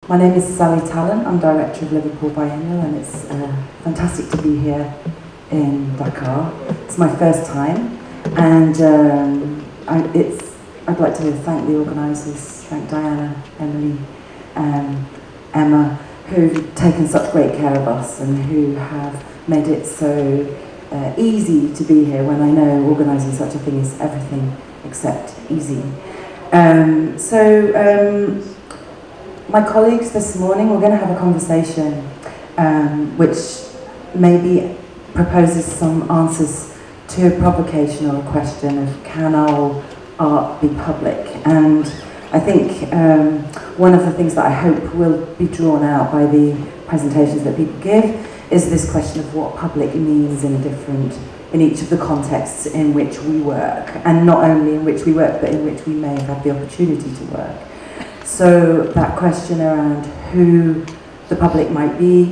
My name is Sally Tallant. I'm director of Liverpool Biennial, and it's fantastic to be here in Dhaka. It's my first time, and I'd like to thank the organisers, thank Diana, Emily, Emma, who've taken such great care of us and who have made it so easy to be here, when I know organising such a thing is everything except easy. My colleagues this morning, we're going to have a conversation which maybe proposes some answers to a provocation or a question of, can our art be public? And I think one of the things that I hope will be drawn out by the presentations that people give is this question of what public means in each of the contexts in which we work, and not only in which we work, but in which we may have had the opportunity to work. So that question around who the public might be,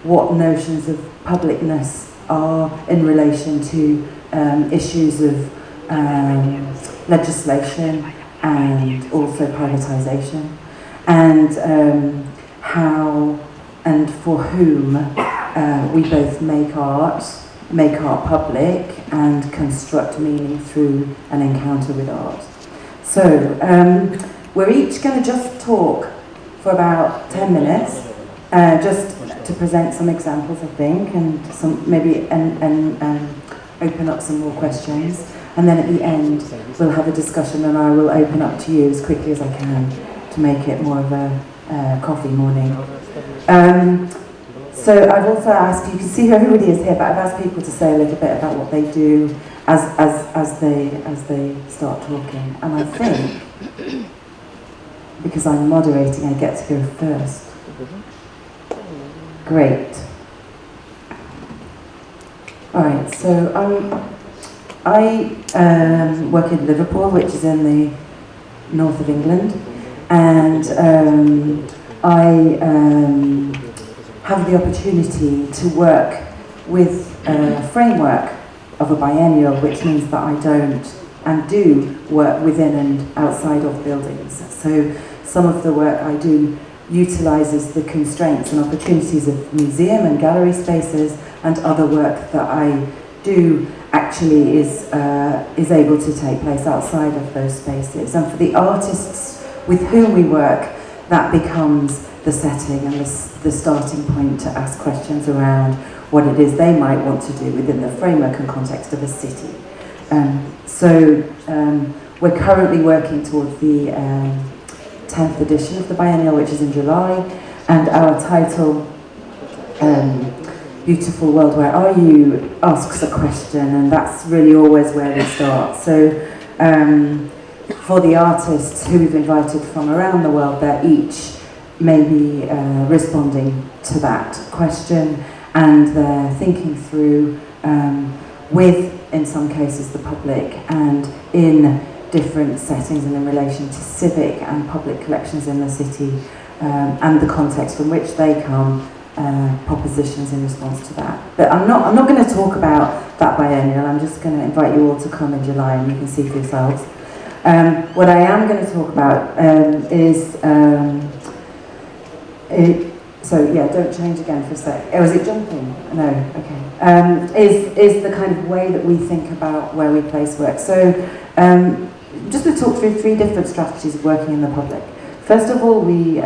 what notions of publicness are in relation to issues of legislation and also privatisation, and how and for whom we both make art public and construct meaning through an encounter with art. So we're each going to just talk for about 10 minutes, just to present some examples, I think, and some maybe open up some more questions. And then at the end, we'll have a discussion, and I will open up to you as quickly as I can to make it more of a coffee morning. So I've also asked, you can see who everybody is here, but I've asked people to say a little bit about what they do as they start talking. And I think, because I'm moderating, I get to go first. Great. All right, so I work in Liverpool, which is in the north of England, and I have the opportunity to work with a framework of a biennial, which means that I don't and do work within and outside of buildings. So some of the work I do utilises the constraints and opportunities of museum and gallery spaces, and other work that I do actually is able to take place outside of those spaces. And for the artists with whom we work, that becomes the setting and the starting point to ask questions around what it is they might want to do within the framework and context of a city. We're currently working towards the 10th edition of the Biennial, which is in July, and our title, Beautiful World, Where Are You?, asks a question, and that's really always where we start. So for the artists who we've invited from around the world, they're each maybe responding to that question, and they're thinking through with, in some cases, the public, and in different settings and in relation to civic and public collections in the city, and the context from which they come, propositions in response to that. But I'm not going to talk about that biennial. I'm just going to invite you all to come in July, and you can see for yourselves. What I am going to talk about is don't change again for a sec. Oh, is it jumping? No, okay. Is the kind of way that we think about where we place work. So just to talk through 3 different strategies of working in the public. First of all, we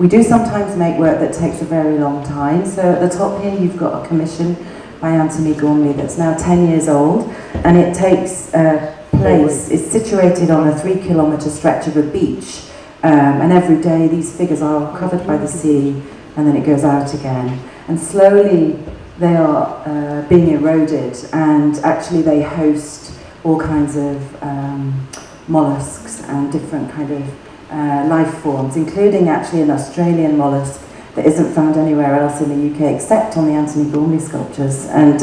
do sometimes make work that takes a very long time. So at the top here, you've got a commission by Anthony Gormley that's now 10 years old, and it takes place, it's situated on a 3-kilometre stretch of a beach, and every day these figures are covered by the sea, and then it goes out again. And slowly they are being eroded, and actually they host all kinds of mollusks and different kind of life forms, including actually an Australian mollusk that isn't found anywhere else in the UK except on the Anthony Gormley sculptures. And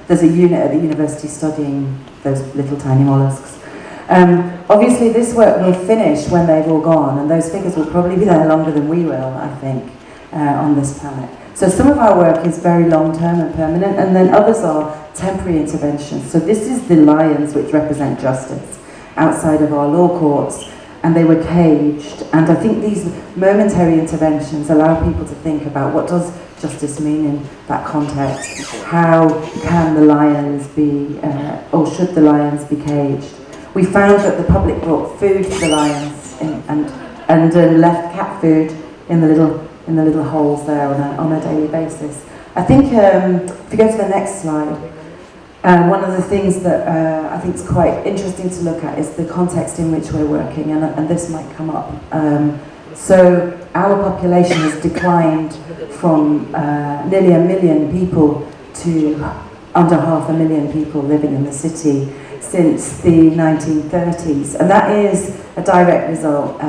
there's a unit at the university studying those little tiny mollusks. Obviously this work will finish when they've all gone, and those figures will probably be there longer than we will, I think, on this planet. So some of our work is very long-term and permanent, and then others are temporary interventions. So this is the lions which represent justice outside of our law courts, and they were caged. And I think these momentary interventions allow people to think about what does justice mean in that context? How can the lions be, or should the lions be caged? We found that the public brought food to the lions and left cat food in the little holes there on a daily basis. I think if you go to the next slide, one of the things that I think is quite interesting to look at is the context in which we're working, and this might come up. So our population has declined from nearly 1 million people to under 500,000 people living in the city since the 1930s, and that is a direct result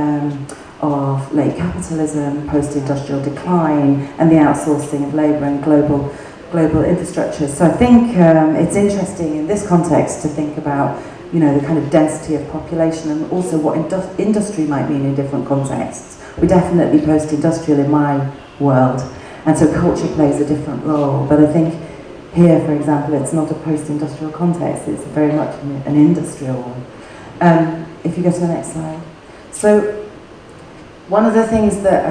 of late capitalism, post-industrial decline, and the outsourcing of labour and global infrastructure. So I think it's interesting in this context to think about, you know, the kind of density of population and also what industry might mean in different contexts. We're definitely post-industrial in my world, and so culture plays a different role. But I think here, for example, it's not a post-industrial context, it's very much an industrial one. If you go to the next slide. So one of the things that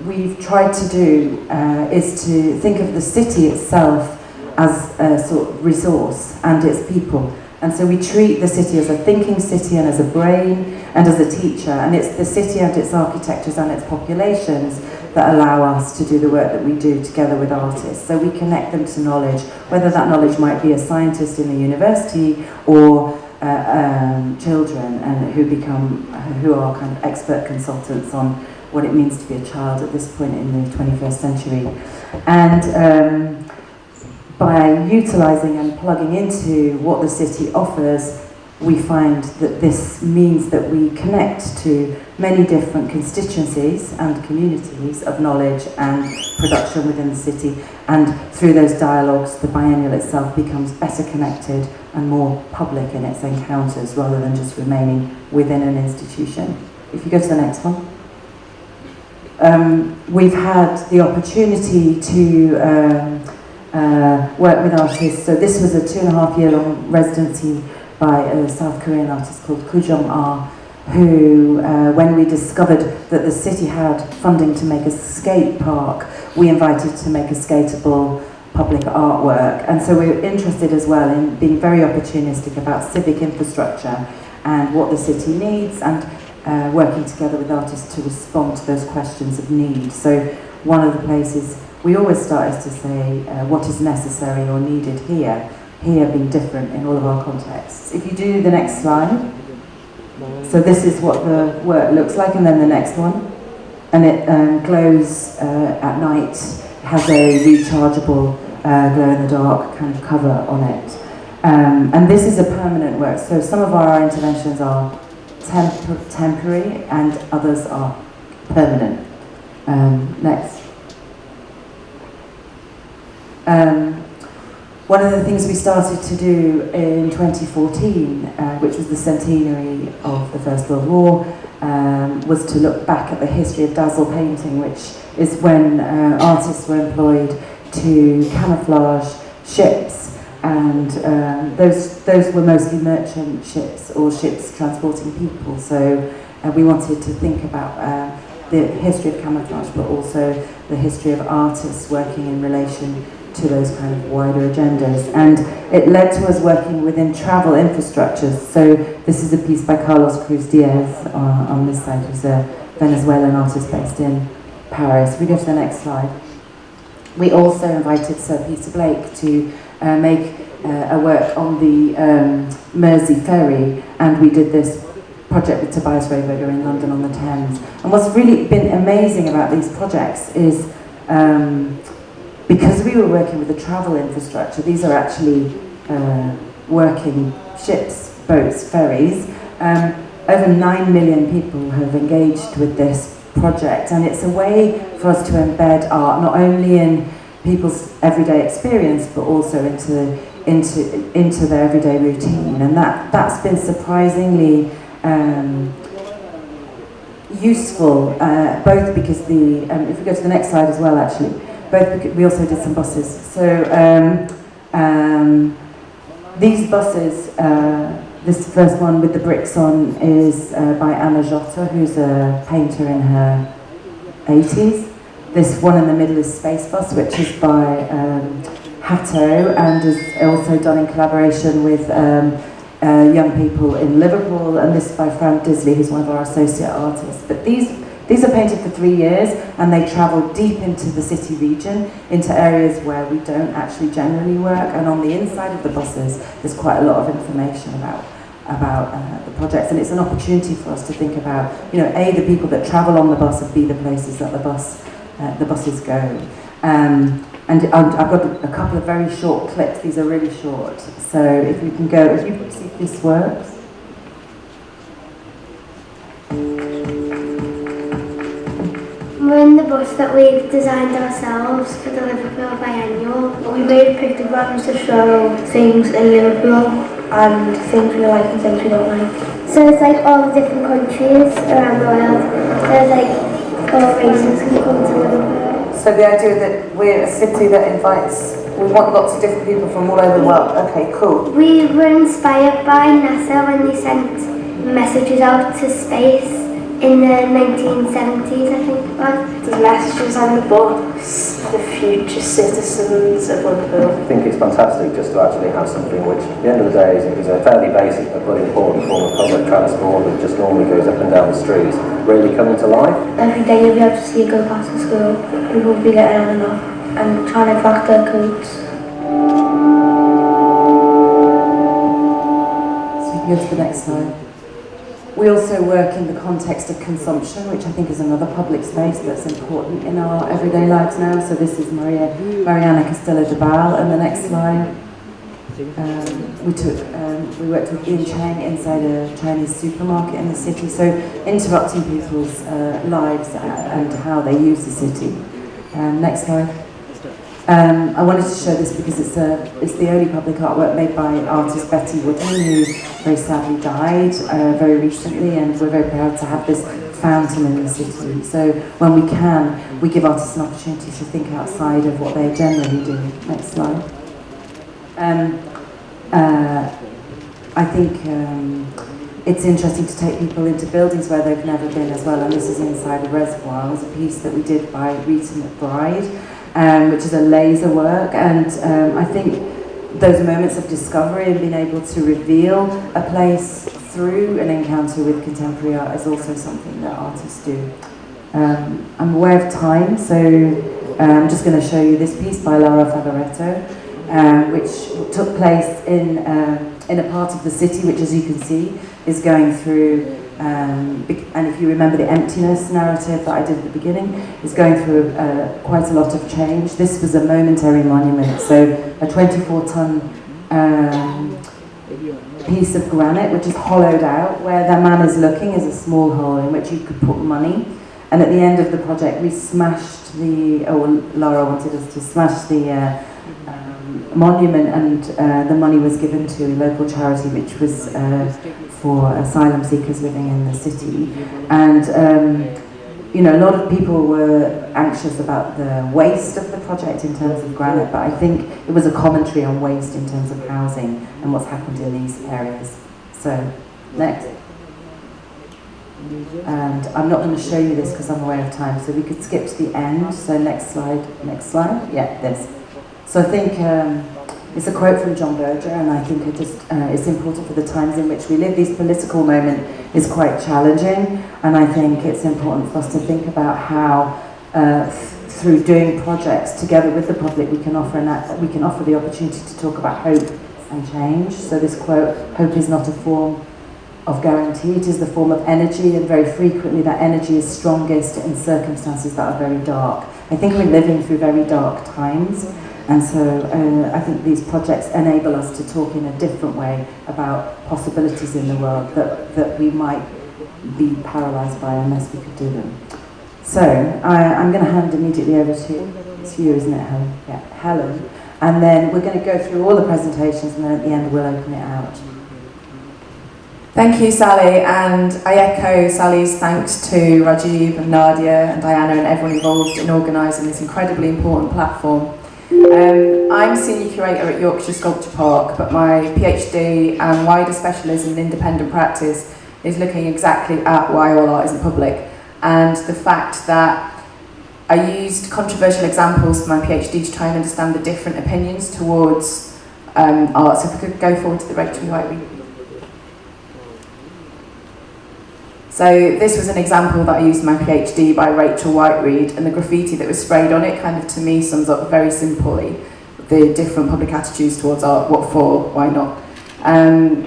we've tried to do is to think of the city itself as a sort of resource and its people. And so we treat the city as a thinking city and as a brain and as a teacher, and it's the city and its architectures and its populations that allow us to do the work that we do together with artists. So we connect them to knowledge, whether that knowledge might be a scientist in a university or children and who are kind of expert consultants on what it means to be a child at this point in the 21st century. And by utilising and plugging into what the city offers, we find that this means that we connect to many different constituencies and communities of knowledge and production within the city, and through those dialogues the biennial itself becomes better connected and more public in its encounters rather than just remaining within an institution. If you go to the next one. We've had the opportunity to work with artists. So this was a 2.5-year-long residency by a South Korean artist called Gurung, who, when we discovered that the city had funding to make a skate park, we invited to make a skateable public artwork. And so we were interested as well in being very opportunistic about civic infrastructure and what the city needs, and working together with artists to respond to those questions of need. So one of the places we always start is to say what is necessary or needed here being different in all of our contexts. If you do the next slide. So this is what the work looks like, and then the next one. And it glows at night, has a rechargeable glow-in-the-dark kind of cover on it. And this is a permanent work, so some of our interventions are temporary and others are permanent. Next. One of the things we started to do in 2014, which was the centenary of the First World War, was to look back at the history of dazzle painting, which is when artists were employed to camouflage ships, and those were mostly merchant ships or ships transporting people. So we wanted to think about the history of camouflage, but also the history of artists working in relation to those kind of wider agendas. And it led to us working within travel infrastructures. So this is a piece by Carlos Cruz Diaz on this side, who's a Venezuelan artist based in Paris. We go to the next slide. We also invited Sir Peter Blake to make a work on the Mersey ferry, and we did this project with Tobias Rayberger in London on the Thames. And what's really been amazing about these projects is because we were working with the travel infrastructure, these are actually working ships, boats, ferries. Over 9 million people have engaged with this project, and it's a way for us to embed art not only in people's everyday experience, but also into their everyday routine. And that's been surprisingly useful, both because if we go to the next slide as well, actually, both because we also did some buses. So these buses, this first one with the bricks on is by Anna Jota, who's a painter in her 80s. This one in the middle is Space Bus, which is by Hatto, and is also done in collaboration with young people in Liverpool, and this by Fran Disley, who's one of our associate artists. But these are painted for 3 years, and they travel deep into the city region, into areas where we don't actually generally work, and on the inside of the buses there's quite a lot of information about the projects, and it's an opportunity for us to think about, you know, A, the people that travel on the bus, and B, the places that the buses go. And I've got a couple of very short clips. These are really short, so if you can go, if you can see if this works. We're in the bus that we've designed ourselves for the Liverpool Biennial. We made pictograms to show things in Liverpool and things we like and things we don't like. So it's like all the different countries around the world. There's like all races can come to Liverpool. So the idea that we're a city that invites, we want lots of different people from all over the world. Okay, cool. We were inspired by NASA when they sent messages out to space in the 1970s, I think it was. The messages on the books, the future citizens of Liverpool. I think it's fantastic just to actually have something which, at the end of the day, is a fairly basic but very important form of public transport that just normally goes up and down the streets, really coming to life. Every day you'll be able to see it go past the school. People will be getting on and off and trying to crack their codes. So you can go to the next slide. We also work in the context of consumption, which I think is another public space that's important in our everyday lives now. So this is Mariana Castillo de Bal, and the next slide. We worked with Ian Chang inside a Chinese supermarket in the city, so interrupting people's lives and how they use the city. Next slide. I wanted to show this because it's the only public artwork made by artist Betty Woodman, who very sadly died very recently, and we're very proud to have this fountain in the city. So when we can, we give artists an opportunity to think outside of what they generally do. Next slide. I think it's interesting to take people into buildings where they've never been as well, and this is inside a reservoir. It was a piece that we did by Rita McBride, which is a laser work, and I think those moments of discovery and being able to reveal a place through an encounter with contemporary art is also something that artists do. I'm aware of time, so I'm just going to show you this piece by Laura Favaretto, which took place in a part of the city which, as you can see, is going through, and if you remember the emptiness narrative that I did at the beginning, is going through quite a lot of change. This was a momentary monument, so a 24-ton piece of granite which is hollowed out. Where the man is looking is a small hole in which you could put money. And at the end of the project, we smashed Laura wanted us to smash the monument, and the money was given to a local charity which was for asylum seekers living in the city. And you know, a lot of people were anxious about the waste of the project in terms of granite, but I think it was a commentary on waste in terms of housing and what's happened in these areas. So, next. And I'm not going to show you this because I'm aware of time, so we could skip to the end. So next slide, yeah, this. So I think it's a quote from John Berger, and I think it's important for the times in which we live. This political moment is quite challenging, and I think it's important for us to think about how through doing projects together with the public we can offer the opportunity to talk about hope and change. So this quote, "Hope is not a form of guarantee, it is the form of energy, and very frequently that energy is strongest in circumstances that are very dark." I think we're living through very dark times, and so I think these projects enable us to talk in a different way about possibilities in the world that we might be paralysed by unless we could do them. So I'm going to hand immediately over to you, isn't it, Helen? Yeah, Helen. And then we're going to go through all the presentations, and then at the end we'll open it out. Thank you, Sally, and I echo Sally's thanks to Rajiv and Nadia and Diana and everyone involved in organising this incredibly important platform. I'm Senior Curator at Yorkshire Sculpture Park, but my PhD and wider specialism in independent practice is looking exactly at why all art isn't public, and the fact that I used controversial examples for my PhD to try and understand the different opinions towards art. So if we could go forward to the Rachel Whiteread. So this was an example that I used in my PhD by Rachel Whiteread, and the graffiti that was sprayed on it kind of to me sums up very simply the different public attitudes towards art, what for, why not. And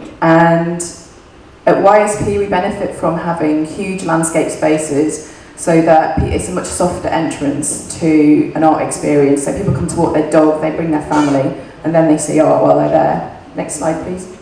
at YSP we benefit from having huge landscape spaces so that it's a much softer entrance to an art experience. So people come to walk their dog, they bring their family, and then they see art while they're there. Next slide, please.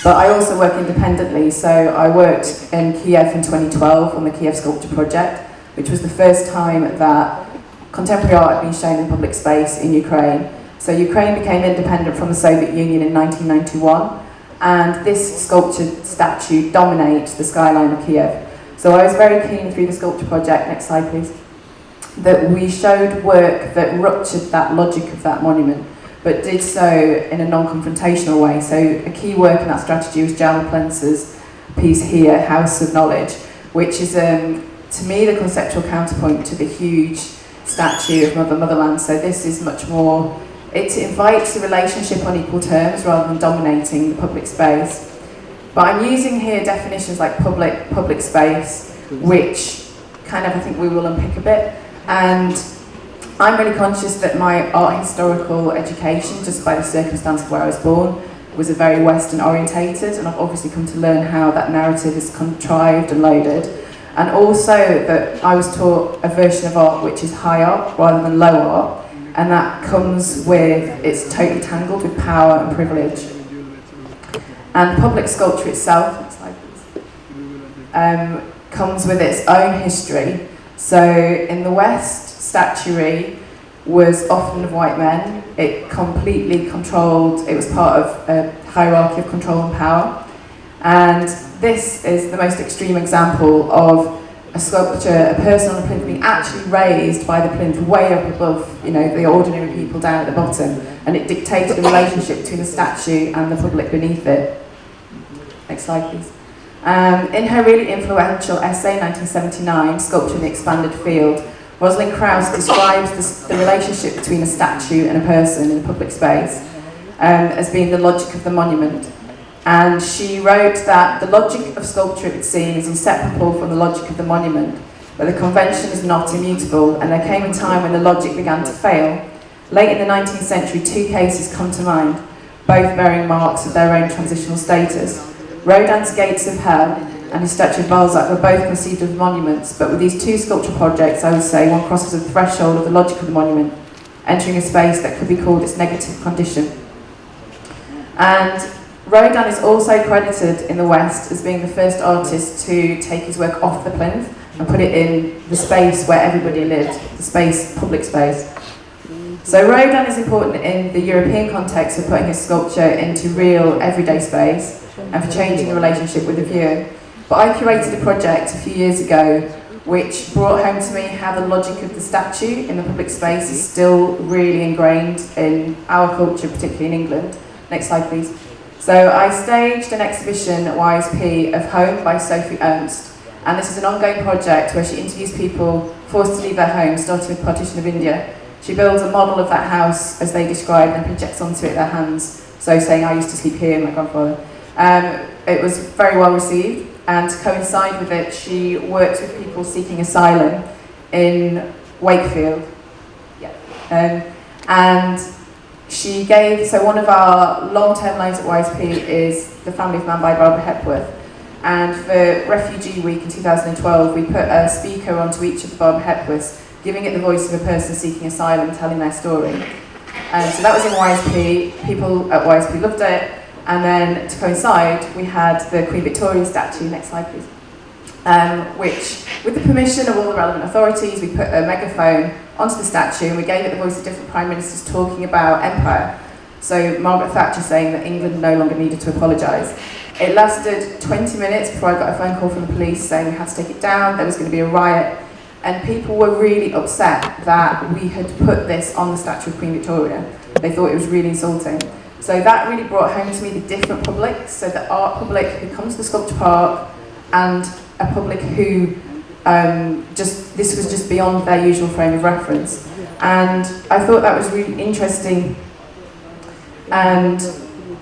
But I also work independently, so I worked in Kiev in 2012 on the Kiev Sculpture Project, which was the first time that contemporary art had been shown in public space in Ukraine. So Ukraine became independent from the Soviet Union in 1991, and this sculpture statue dominates the skyline of Kiev. So I was very keen through the Sculpture Project, next slide please, that we showed work that ruptured that logic of that monument, but did so in a non-confrontational way. So a key work in that strategy was Jan Plentz's piece here, House of Knowledge, which is, to me, the conceptual counterpoint to the huge statue of Motherland. So this is much more, it invites a relationship on equal terms rather than dominating the public space. But I'm using here definitions like public space, which kind of I think we will unpick a bit. And I'm really conscious that my art historical education, just by the circumstance of where I was born, was a very Western orientated, and I've obviously come to learn how that narrative is contrived and loaded. And also that I was taught a version of art which is high art rather than low art, and that comes with, it's totally tangled with power and privilege. And public sculpture itself, next slide please, comes with its own history. So in the West, statuary was often of white men. It completely controlled, it was part of a hierarchy of control and power. And this is the most extreme example of a sculpture, a person on a plinth being actually raised by the plinth way up above, you know, the ordinary people down at the bottom, and it dictated the relationship between the statue and the public beneath it. Next slide, please. In her really influential essay, 1979, Sculpture in the Expanded Field, Rosalind Krauss describes the relationship between a statue and a person in a public space as being the logic of the monument. And she wrote that the logic of sculpture, it would seem, is inseparable from the logic of the monument, but the convention is not immutable, and there came a time when the logic began to fail. Late in the 19th century, two cases come to mind, both bearing marks of their own transitional status. Rodin's Gates of Hell and his statue of Balzac were both conceived as monuments, but with these two sculpture projects, I would say, one crosses the threshold of the logic of the monument, entering a space that could be called its negative condition. And Rodin is also credited in the West as being the first artist to take his work off the plinth and put it in the space where everybody lived, the space, public space. So Rodin is important in the European context of putting his sculpture into real everyday space and for changing the relationship with the viewer. But I curated a project a few years ago which brought home to me how the logic of the statue in the public space is still really ingrained in our culture, particularly in England. Next slide, please. So I staged an exhibition at YSP of Home by Sophie Ernst, and this is an ongoing project where she interviews people forced to leave their homes, starting with Partition of India. She builds a model of that house as they described and projects onto it their hands, so saying, I used to sleep here, my grandfather. It was very well received, and to coincide with it, she worked with people seeking asylum in Wakefield. And she gave, so one of our long-term lines at YSP is The Family of Man by Barbara Hepworth. And for Refugee Week in 2012, we put a speaker onto each of the Barbara Hepworths, giving it the voice of a person seeking asylum, telling their story. So that was in YSP, people at YSP loved it. And then to coincide, we had the Queen Victoria statue, next slide please, which, with the permission of all the relevant authorities, we put a megaphone onto the statue and we gave it the voice of different prime ministers talking about empire. So Margaret Thatcher saying that England no longer needed to apologise. It lasted 20 minutes before I got a phone call from the police saying we had to take it down, there was going to be a riot. And people were really upset that we had put this on the statue of Queen Victoria. They thought it was really insulting. So that really brought home to me the different publics, so the art public who comes to the Sculpture Park and a public who this was just beyond their usual frame of reference. And I thought that was really interesting. And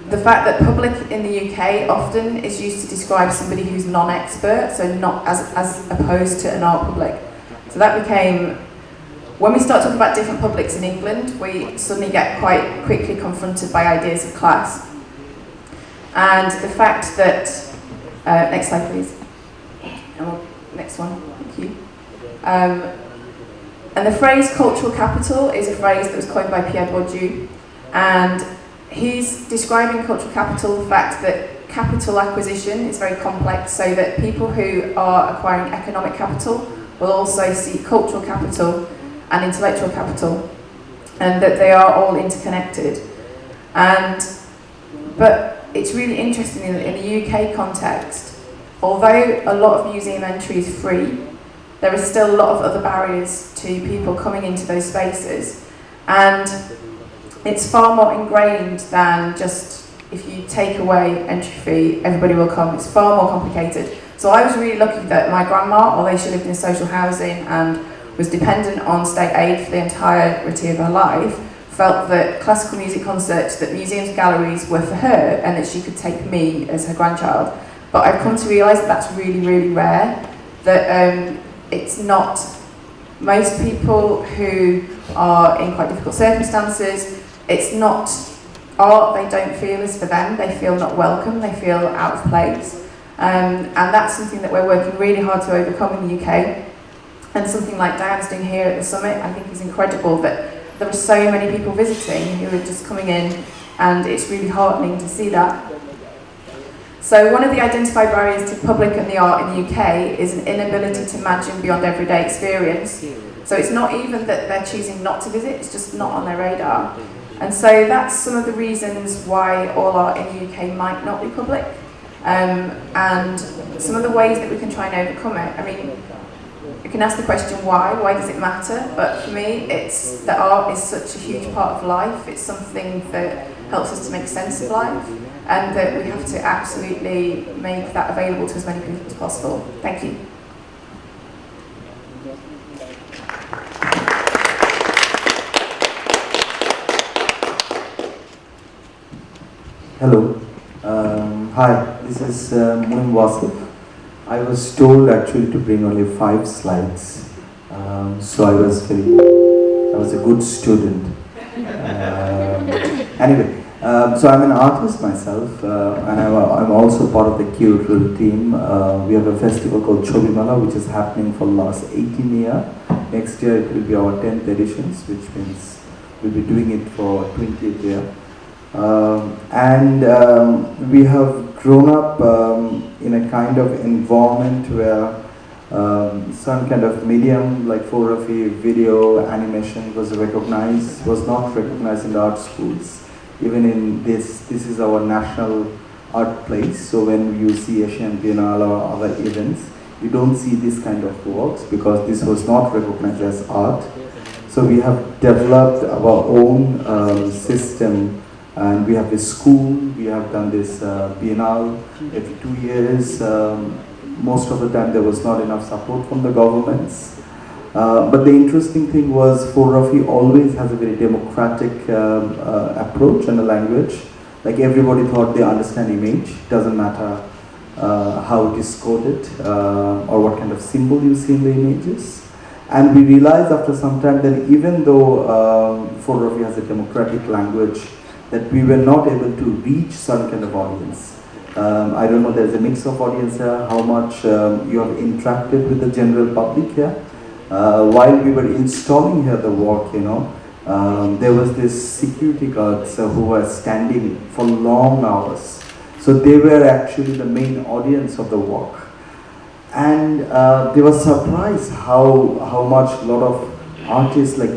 the fact that public in the UK often is used to describe somebody who's non-expert, so not as opposed to an art public. So that became, when we start talking about different publics in England, we suddenly get quite quickly confronted by ideas of class. And the fact that, next slide please. Next one, thank you. And the phrase cultural capital is a phrase that was coined by Pierre Bourdieu, and he's describing cultural capital, the fact that capital acquisition is very complex, so that people who are acquiring economic capital will also see cultural capital and intellectual capital, and that they are all interconnected. But it's really interesting in the UK context, although a lot of museum entry is free, there is still a lot of other barriers to people coming into those spaces. And it's far more ingrained than just, if you take away entry fee, everybody will come. It's far more complicated. So I was really lucky that my grandma, although she lived in social housing and was dependent on state aid for the entirety of her life, felt that classical music concerts, that museums and galleries were for her, and that she could take me as her grandchild. But I've come to realise that that's really, really rare, that it's not, most people who are in quite difficult circumstances, it's not art they don't feel is for them, they feel not welcome, they feel out of place. And that's something that we're working really hard to overcome in the UK. And something like Diane's doing here at the summit, I think is incredible, that there are so many people visiting who are just coming in, and it's really heartening to see that. So one of the identified barriers to public and the art in the UK is an inability to imagine beyond everyday experience. So it's not even that they're choosing not to visit, it's just not on their radar. And so that's some of the reasons why all art in the UK might not be public. And some of the ways that we can try and overcome it. I mean, you can ask the question why does it matter? But for me, it's that art is such a huge part of life. It's something that helps us to make sense of life, and that we have to absolutely make that available to as many people as possible. Thank you. Hello. Hi, this is Munem Wasif. I was told actually to bring only 5 slides, so I was a good student. Anyway, so I'm an artist myself, and I'm also part of the curator team. We have a festival called Chobimala, which is happening for the last 18 years. Next year it will be our 10th editions, which means we'll be doing it for 20th year. We have grown up in a kind of environment where some kind of medium like photography, video, animation was not recognized in the art schools. Even in this is our national art place, so when you see Asian Biennial or other events, you don't see this kind of works because this was not recognized as art. So we have developed our own system. And we have this school, we have done this Biennale every 2 years. Most of the time there was not enough support from the governments. But the interesting thing was photography always has a very democratic approach and a language. Like everybody thought they understand image, doesn't matter how it is coded or what kind of symbol you see in the images. And we realized after some time that even though photography has a democratic language, that we were not able to reach some kind of audience. I don't know, there's a mix of audience here, how much you have interacted with the general public here. While we were installing here the work, there was this security guards who were standing for long hours. So they were actually the main audience of the work. And they were surprised how much a lot of artists, like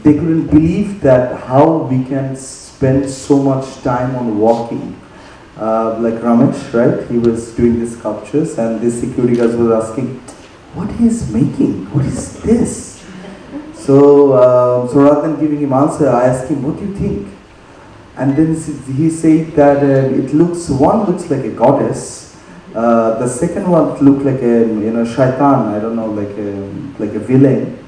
they couldn't believe that how we can spend so much time on walking. Like Ramesh, right? He was doing the sculptures and this security guard was asking, what he is making? What is this? So rather than giving him answer, I asked him, what do you think? And then he said that one looks like a goddess, the second one looked like a shaitan, I don't know, like a villain.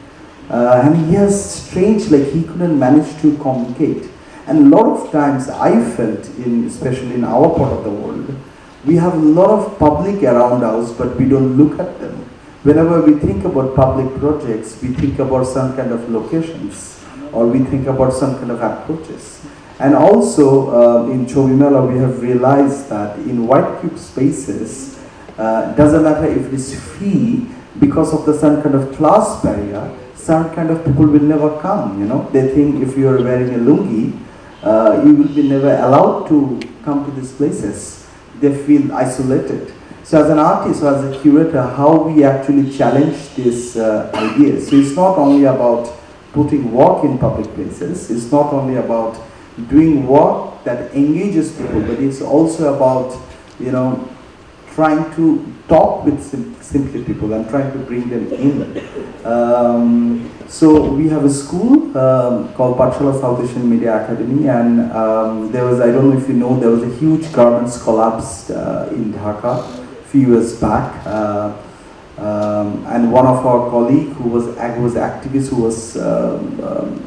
And he has strange, like he couldn't manage to communicate. And a lot of times I felt, especially in our part of the world, we have a lot of public around us, but we don't look at them. Whenever we think about public projects, we think about some kind of locations, or we think about some kind of approaches. And also in Chobimela, we have realized that in white cube spaces, doesn't matter if it is free, because of the some kind of class barrier, some kind of people will never come, They think if you are wearing a lungi, you will be never allowed to come to these places. They feel isolated. So as an artist or as a curator, how we actually challenge this idea. So it's not only about putting work in public places, it's not only about doing work that engages people, but it's also about, trying to talk with simply people and trying to bring them in. So we have a school called Patshala South Asian Media Academy, and there was, I don't know if you know, there was a huge garments collapse in Dhaka a few years back. And one of our colleagues who was activist, who was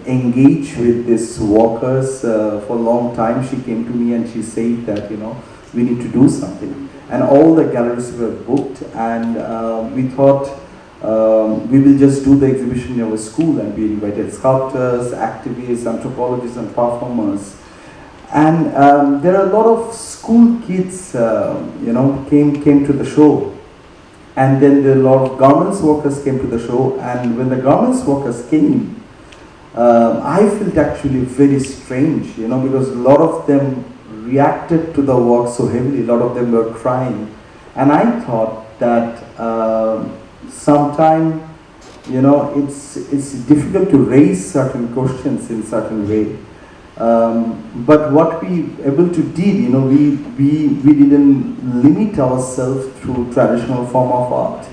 engaged with these workers for a long time, she came to me and she said that, we need to do something. And all the galleries were booked, and we thought we will just do the exhibition in our school, and we invited sculptors, activists, anthropologists and performers. And there are a lot of school kids, came to the show. And then a lot of garments workers came to the show, and when the garments workers came, I felt actually very strange, because a lot of them reacted to the work so heavily, a lot of them were crying. And I thought that sometimes, it's difficult to raise certain questions in certain way. But what we able to did, we didn't limit ourselves through traditional form of art,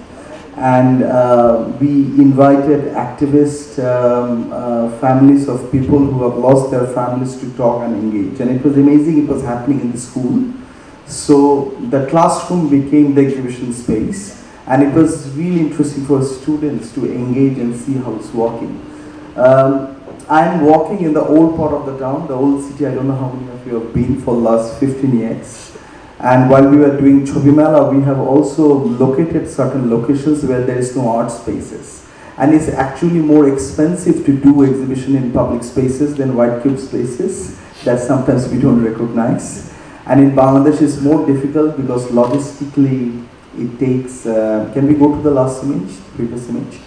and we invited activist families of people who have lost their families to talk and engage, and it was amazing. It was happening in the school, so the classroom became the exhibition space, and it was really interesting for students to engage and see how it's working. I'm walking in the old part of the town, the old city. I don't know how many of you have been for the last 15 years. And while we were doing Chobimela, we have also located certain locations where there is no art spaces. And it's actually more expensive to do exhibition in public spaces than white cube spaces that sometimes we don't recognize. And in Bangladesh it's more difficult because logistically it takes, can we go to the last image, previous image?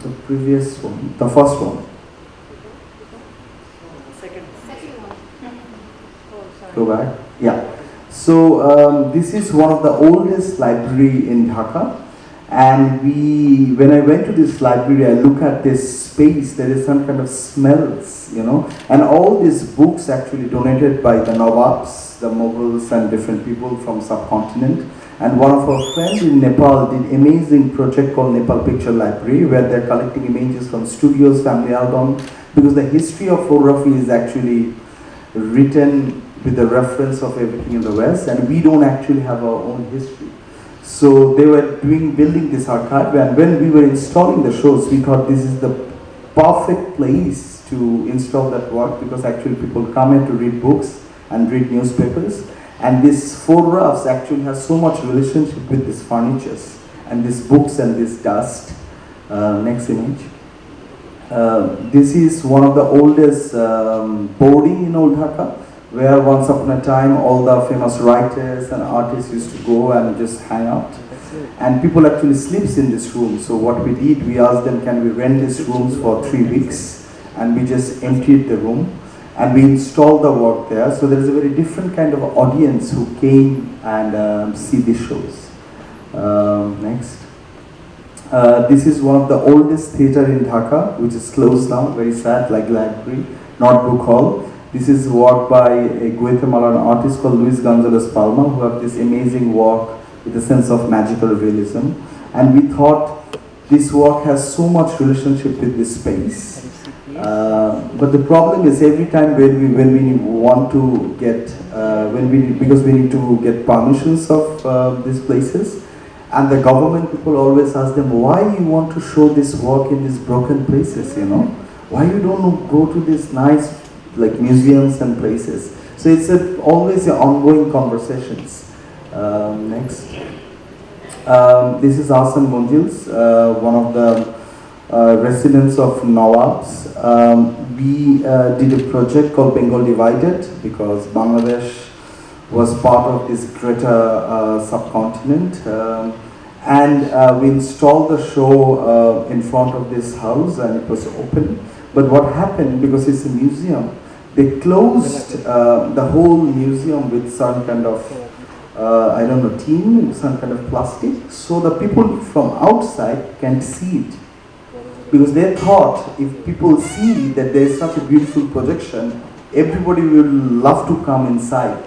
The previous one, the first one. Second one. Go back. Yeah. So this is one of the oldest library in Dhaka, and when I went to this library, I look at this space. There is some kind of smells, and all these books actually donated by the Nawabs, the Mughals, and different people from subcontinent. And one of our friends in Nepal did amazing project called Nepal Picture Library, where they're collecting images from studios, family album, because the history of photography is actually written with the reference of everything in the West, and we don't actually have our own history. So they were building this archive, and when we were installing the shows, we thought this is the perfect place to install that work, because actually people come here to read books and read newspapers. And these photographs actually have so much relationship with these furnitures and these books and this dust. Next image. This is one of the oldest boarding in Old Dhaka, where once upon a time all the famous writers and artists used to go and just hang out. And people actually sleeps in this room. So what we did, we asked them, can we rent these rooms for 3 weeks? And we just emptied the room. And we installed the work there, so there is a very different kind of audience who came and see these shows. Next. This is one of the oldest theatre in Dhaka, which is closed now, very sad, like library, not book hall. This is work by a Guatemalan artist called Luis Gonzalez Palma, who have this amazing work with a sense of magical realism. And we thought this work has so much relationship with this space. But the problem is every time when we want to get, because we need to get permissions of these places, and the government people always ask them, why you want to show this work in these broken places, you know? Why you don't go to these nice like museums and places? So it's always an ongoing conversations. Next. This is Ahsan Monjils, one of the residents of Nawabs. We did a project called Bengal Divided because Bangladesh was part of this greater subcontinent. And we installed the show in front of this house and it was open. But what happened, because it's a museum, they closed the whole museum with some kind of, I don't know, tin, some kind of plastic, so the people from outside can't see it. Because they thought if people see that there is such a beautiful projection, everybody will love to come inside.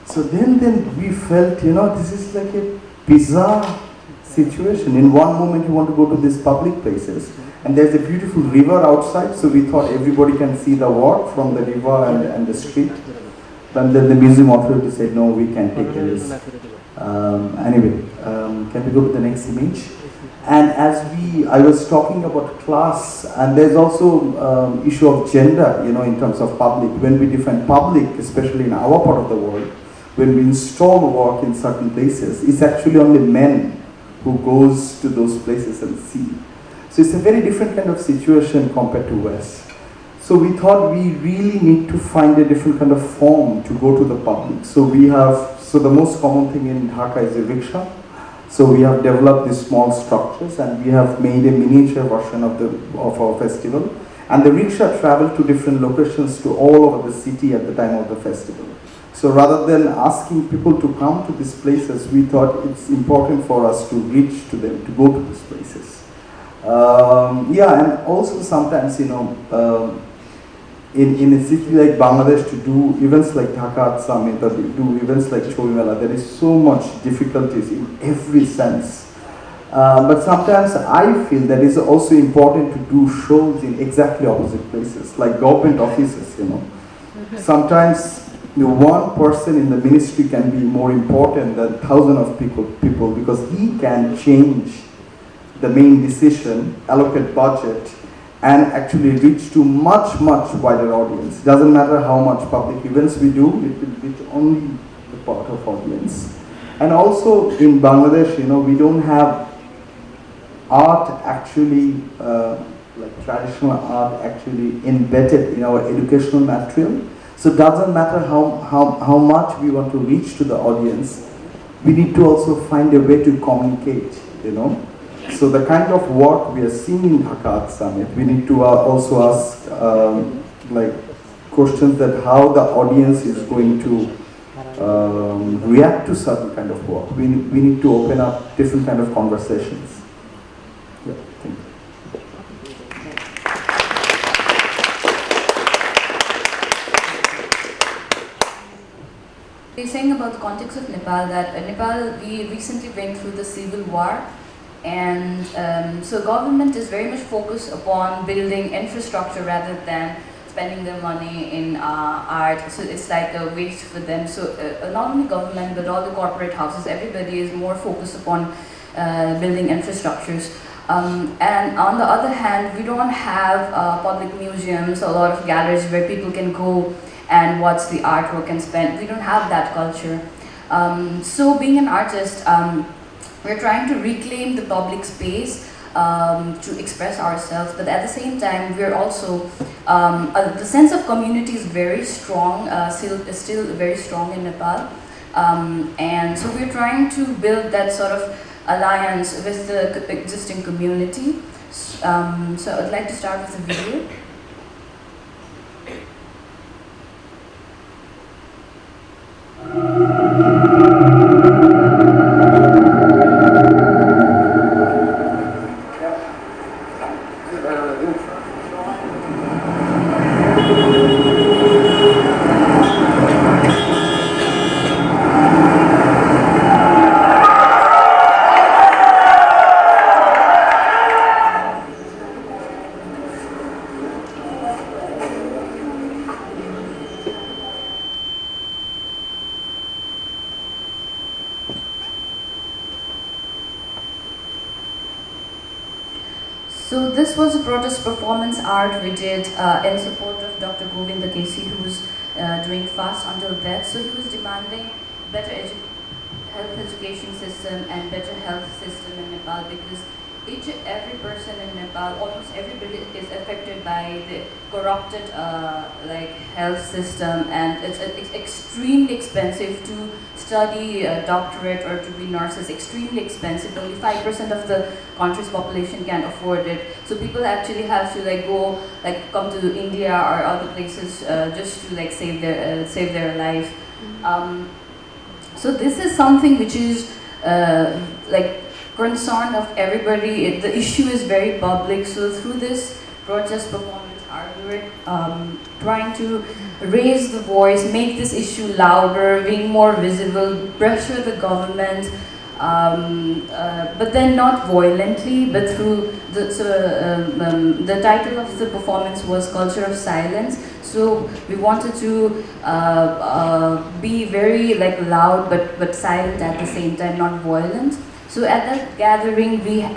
So then we felt, you know, this is like a bizarre situation. In one moment you want to go to these public places, and there's a beautiful river outside, so we thought everybody can see the work from the river and the street. But then the museum authority said, no, we can't take the risk. Anyway, can we go to the next image? And as I was talking about class, and there's also issue of gender, you know, in terms of public. When we define public, especially in our part of the world, when we install work in certain places, it's actually only men who goes to those places and see. So it's a very different kind of situation compared to West. So we thought we really need to find a different kind of form to go to the public. So the most common thing in Dhaka is a rickshaw. So we have developed these small structures and we have made a miniature version of our festival. And the rickshaw travel to different locations to all over the city at the time of the festival. So rather than asking people to come to these places, we thought it's important for us to reach to them, to go to these places. And also sometimes, you know, in a city like Bangladesh, to do events like Dhaka Art Summit or to do events like Chobi Mela, there is so much difficulties in every sense. But sometimes I feel that it's also important to do shows in exactly opposite places, like government offices, you know. Sometimes one person in the ministry can be more important than thousands of people because he can change the main decision, allocate budget, and actually reach to much wider audience. Doesn't matter how much public events we do, it will reach only the part of audience. And also in Bangladesh, you know, we don't have art actually, like traditional art actually embedded in our educational material. So it doesn't matter how much we want to reach to the audience, we need to also find a way to communicate, you know. So the kind of work we are seeing in Dhaka Art Summit, we need to also ask like questions that how the audience is going to react to certain kind of work. We need to open up different kind of conversations. Yeah, thank you. You're saying about the context of Nepal, that Nepal, we recently went through the civil war, and so government is very much focused upon building infrastructure rather than spending their money in art. So it's like a waste for them. So not only government but all the corporate houses, everybody is more focused upon building infrastructures. And on the other hand, we don't have public museums, a lot of galleries where people can go and watch the artwork and spend. We don't have that culture. So being an artist, we're trying to reclaim the public space to express ourselves, but at the same time, we're also, the sense of community is very strong, still very strong in Nepal. And so we're trying to build that sort of alliance with the existing community. So I'd like to start with a video. So this was a protest performance art we did in support of Dr. Govinda Kesi, who was doing fast until death. So he was demanding better health education system and better health system in Nepal, because every person in Nepal, almost everybody is affected by the corrupted health system, and it's extremely expensive to study a doctorate or to be nurse. Is extremely expensive. Only 5% of the country's population can afford it. So people actually have to come to India or other places just to save their life. So this is something which is concern of everybody. The issue is very public. So through this protest performance art, we were trying to raise the voice, make this issue louder, being more visible, pressure the government, but then not violently, but through the title of the performance was Culture of Silence. So we wanted to be very loud but silent at the same time, not violent. So at that gathering, there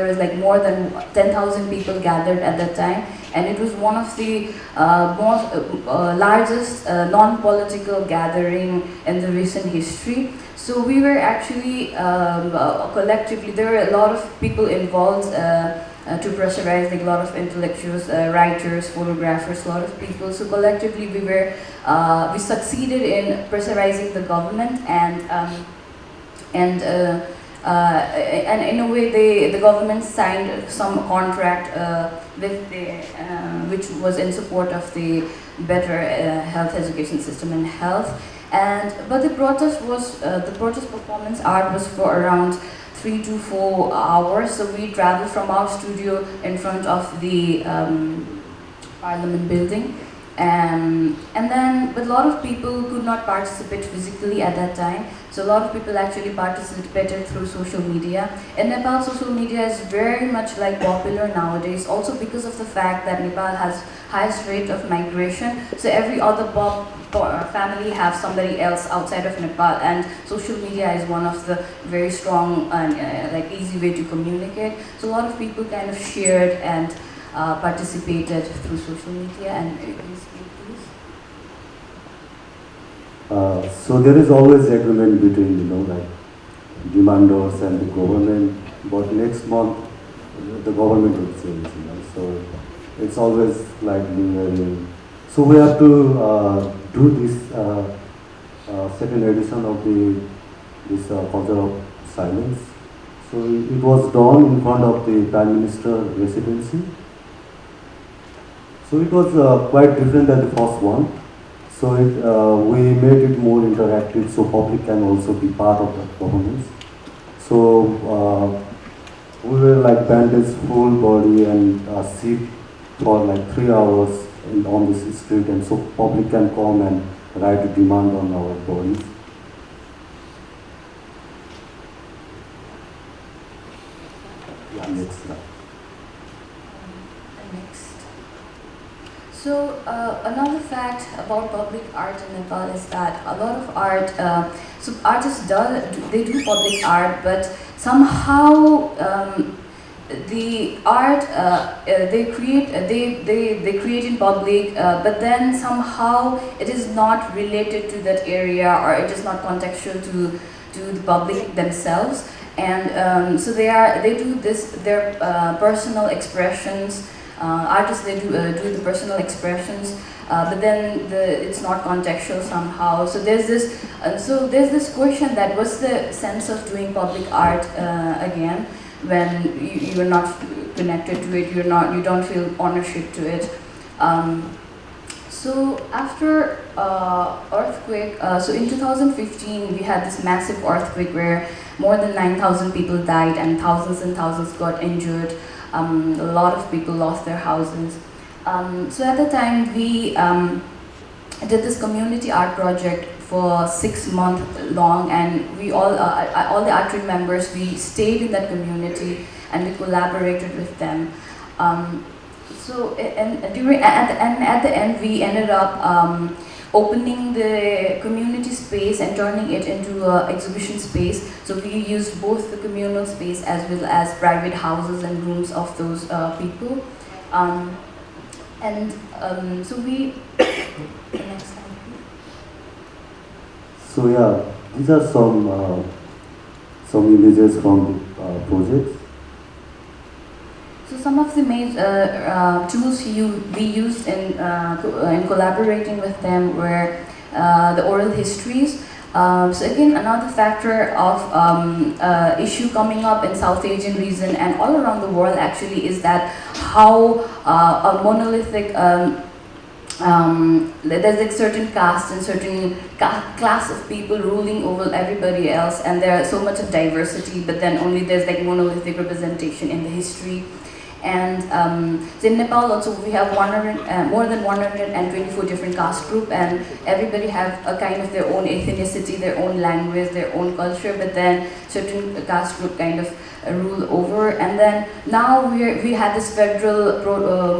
was more than 10,000 people gathered at that time, and it was one of the largest non-political gathering in the recent history. So we were actually collectively, there were a lot of people involved to pressurize, a lot of intellectuals, writers, photographers, a lot of people. So collectively, we succeeded in pressurizing the government, and in a way the government signed some contract with which was in support of the better health education system and health. But the protest performance art was for around 3 to 4 hours. So we traveled from our studio in front of the Parliament building. But a lot of people could not participate physically at that time. So a lot of people actually participated through social media. In Nepal, social media is very much popular nowadays, also because of the fact that Nepal has highest rate of migration. So every other family have somebody else outside of Nepal, and social media is one of the very strong and easy way to communicate. So a lot of people kind of shared and participated through social media. And please. So there is always agreement between demanders and the government, but next month the government will change. So it's always very. So we have to do this second edition of this Culture of Silence. So it was done in front of the Prime Minister residency. So it was quite different than the first one. So we made it more interactive, so public can also be part of the performance. So we were bandaged full body and sit for 3 hours on this street, and so public can come and write a demand on our bodies. Yeah, next slide. So another fact about public art in Nepal is that a lot of art, so artists do public art, but somehow the art they create in public, but then somehow it is not related to that area, or it is not contextual to the public themselves, and so they do their personal expressions. Artists, they do the personal expressions, but then it's not contextual somehow. So there's this question that what's the sense of doing public art again when you're not connected to it, you don't feel ownership to it. So after earthquake, so in 2015 we had this massive earthquake where more than 9,000 people died and thousands got injured. A lot of people lost their houses. So at the time we did this community art project for 6 months long, and we all the artist members, we stayed in that community and we collaborated with them. So at the end we ended up opening the community space and turning it into an exhibition space. So we used both the communal space as well as private houses and rooms of those people. So we, the next slide, please. So yeah, these are some images from the projects. So some of the main tools we used in collaborating with them were the oral histories. So again, another factor of issue coming up in South Asian region and all around the world actually is that how a monolithic there's like certain caste and certain class of people ruling over everybody else, and there's so much of diversity, but then only there's like monolithic representation in the history. And so in Nepal also we have more than 124 different caste group, and everybody have a kind of their own ethnicity, their own language, their own culture, but then certain caste group kind of rule over. And then now we had this federal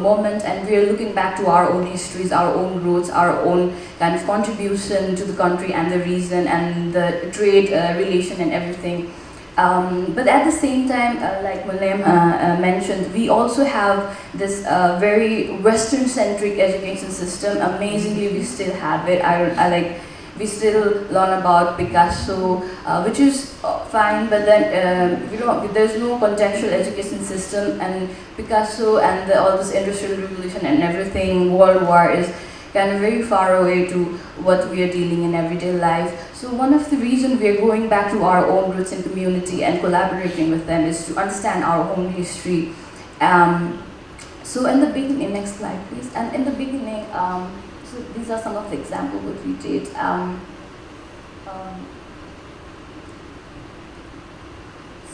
moment, and we are looking back to our own histories, our own roots, our own kind of contribution to the country and the region and the trade relation and everything. But at the same time, like Munem mentioned, we also have this very Western-centric education system. Amazingly, we still have it. We still learn about Picasso, which is fine, but then there's no contextual education system, and Picasso and all this Industrial Revolution and everything, World War is kind of very far away to what we are dealing in everyday life. So one of the reasons we are going back to our own roots and community and collaborating with them is to understand our own history. So in the beginning, next slide please, and in the beginning, so these are some of the examples that we did.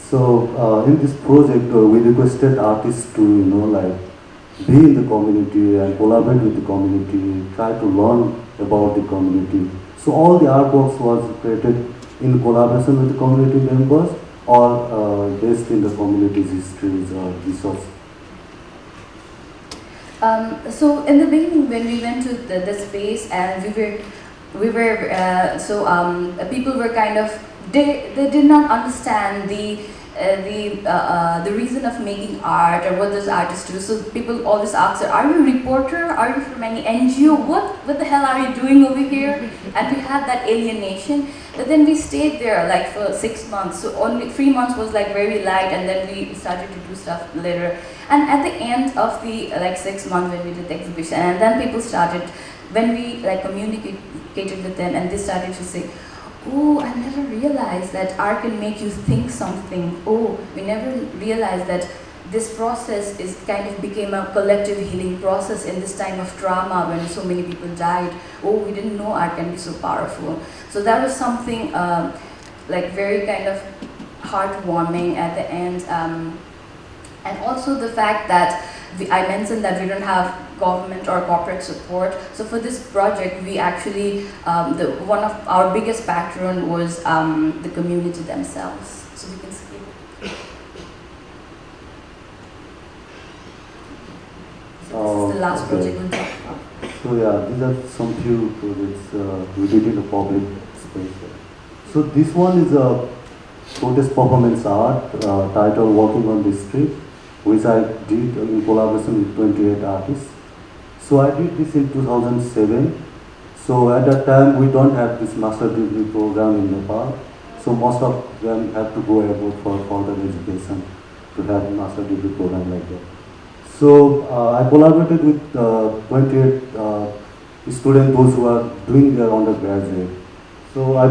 So in this project, we requested artists to, be in the community and collaborate with the community, try to learn about the community. So all the artworks was created in collaboration with the community members or based in the community's histories or resources. So in the beginning, when we went to the space and people were kind of, they did not understand the reason of making art or what does artists do. So people always ask, are you a reporter? Are you from any NGO? What the hell are you doing over here? And we had that alienation. But then we stayed there like for 6 months. So only 3 months was like very light, and then we started to do stuff later. And at the end of the 6 months when we did the exhibition, and then people started, when we communicated with them, and they started to say, oh, I never realized that art can make you think something. Oh, we never realized that this process is kind of became a collective healing process in this time of trauma when so many people died. Oh, we didn't know art can be so powerful. So that was something very kind of heartwarming at the end. And also the fact that I mentioned that we don't have government or corporate support. So for this project, we actually, one of our biggest patron was the community themselves. So we can skip it. So this is the last project we'll talk about. So yeah, these are some few projects we did in the public space. So this one is a protest performance art titled Walking on the Street, which I did in collaboration with 28 artists. So I did this in 2007. So at that time, we don't have this master degree program in Nepal. So most of them have to go abroad for further education to have a master degree program like that. So I collaborated with 28 students, those who are doing their undergraduate. So I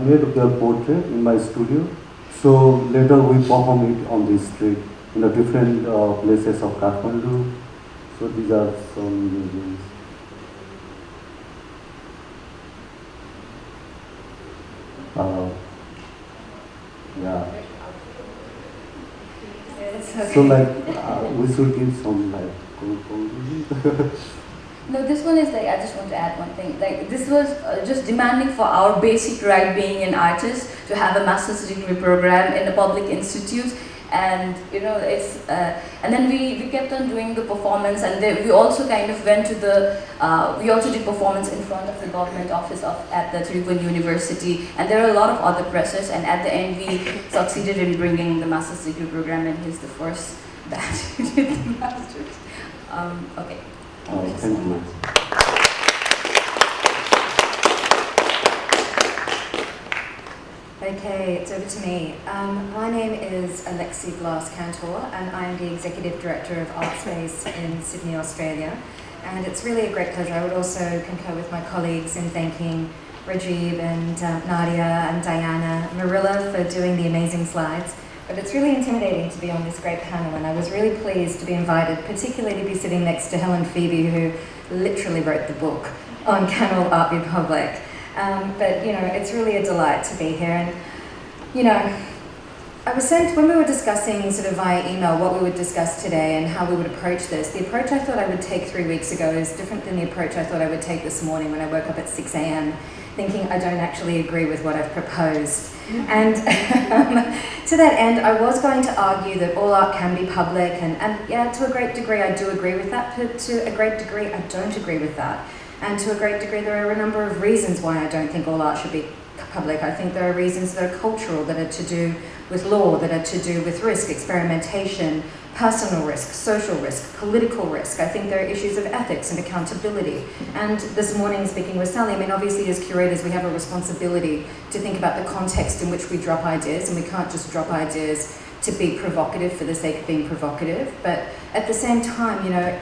made their portrait in my studio. So later we perform it on the street in the different places of Kathmandu. So these are some images. Yeah. So we should give some conclusion. No, this one is I just want to add one thing. This was just demanding for our basic right being an artist to have a master's degree program in a public institute. And you know, it's and then we kept on doing the performance, and we also kind of went to the we also did performance in front of the government office at the Tribhuvan University, and there are a lot of other presses, and at the end we succeeded in bringing the master's degree program, and he's the first batch who did the master's. Okay. Thank you. Okay, it's over to me. My name is Alexie Glass Kantor, and I am the Executive Director of Artspace in Sydney, Australia. And it's really a great pleasure. I would also concur with my colleagues in thanking Rajib and Nadia and Diana, Marilla for doing the amazing slides. But it's really intimidating to be on this great panel, and I was really pleased to be invited, particularly to be sitting next to Helen Pheby, who literally wrote the book on Can All Art Be Public? But you know, it's really a delight to be here. And you know, I was sent, when we were discussing sort of via email what we would discuss today and how we would approach this, the approach I thought I would take 3 weeks ago is different than the approach I thought I would take this morning when I woke up at 6 a.m. thinking I don't actually agree with what I've proposed. And to that end, I was going to argue that all art can be public, and yeah, to a great degree I do agree with that, but to a great degree I don't agree with that. And to a great degree, there are a number of reasons why I don't think all art should be public. I think there are reasons that are cultural, that are to do with law, that are to do with risk, experimentation, personal risk, social risk, political risk. I think there are issues of ethics and accountability. And this morning, speaking with Sally, I mean, obviously as curators, we have a responsibility to think about the context in which we drop ideas, and we can't just drop ideas to be provocative for the sake of being provocative. But at the same time, you know,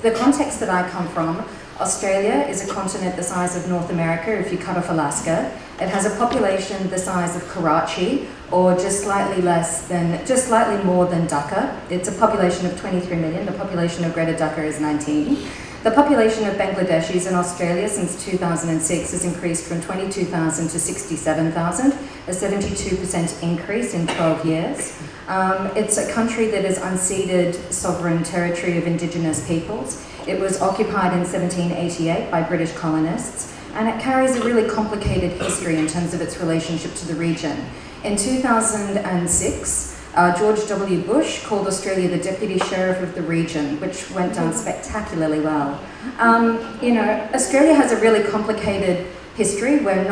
the context that I come from, Australia is a continent the size of North America if you cut off Alaska. It has a population the size of Karachi, or just slightly more than Dhaka. It's a population of 23 million. The population of Greater Dhaka is 19. The population of Bangladeshis in Australia since 2006 has increased from 22,000 to 67,000, a 72% increase in 12 years. It's a country that is unceded sovereign territory of Indigenous peoples. It was occupied in 1788 by British colonists, and it carries a really complicated history in terms of its relationship to the region. In 2006, George W. Bush called Australia the deputy sheriff of the region, which went down spectacularly well. You know, Australia has a really complicated history. We're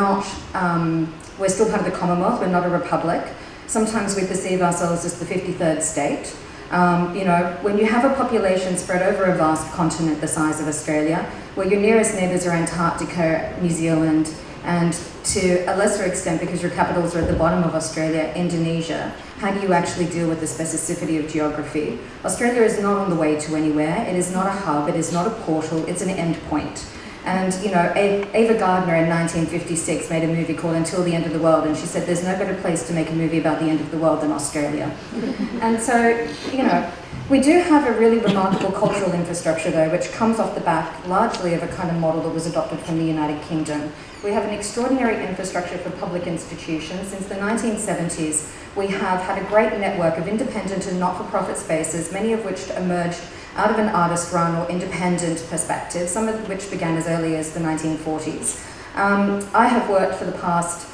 still part of the Commonwealth, we're not a republic. Sometimes we perceive ourselves as the 53rd state. You know, when you have a population spread over a vast continent the size of Australia, where your nearest neighbours are Antarctica, New Zealand, and to a lesser extent, because your capitals are at the bottom of Australia, Indonesia, how do you actually deal with the specificity of geography? Australia is not on the way to anywhere. It is not a hub, it is not a portal, it's an endpoint. And you know, Ava Gardner in 1956 made a movie called Until the End of the World, and she said there's no better place to make a movie about the end of the world than Australia. And so, you know, we do have a really remarkable cultural infrastructure though, which comes off the back largely of a kind of model that was adopted from the United Kingdom. We have an extraordinary infrastructure for public institutions. Since the 1970s, we have had a great network of independent and not-for-profit spaces, many of which emerged out of an artist-run or independent perspective, some of which began as early as the 1940s. I have worked for the past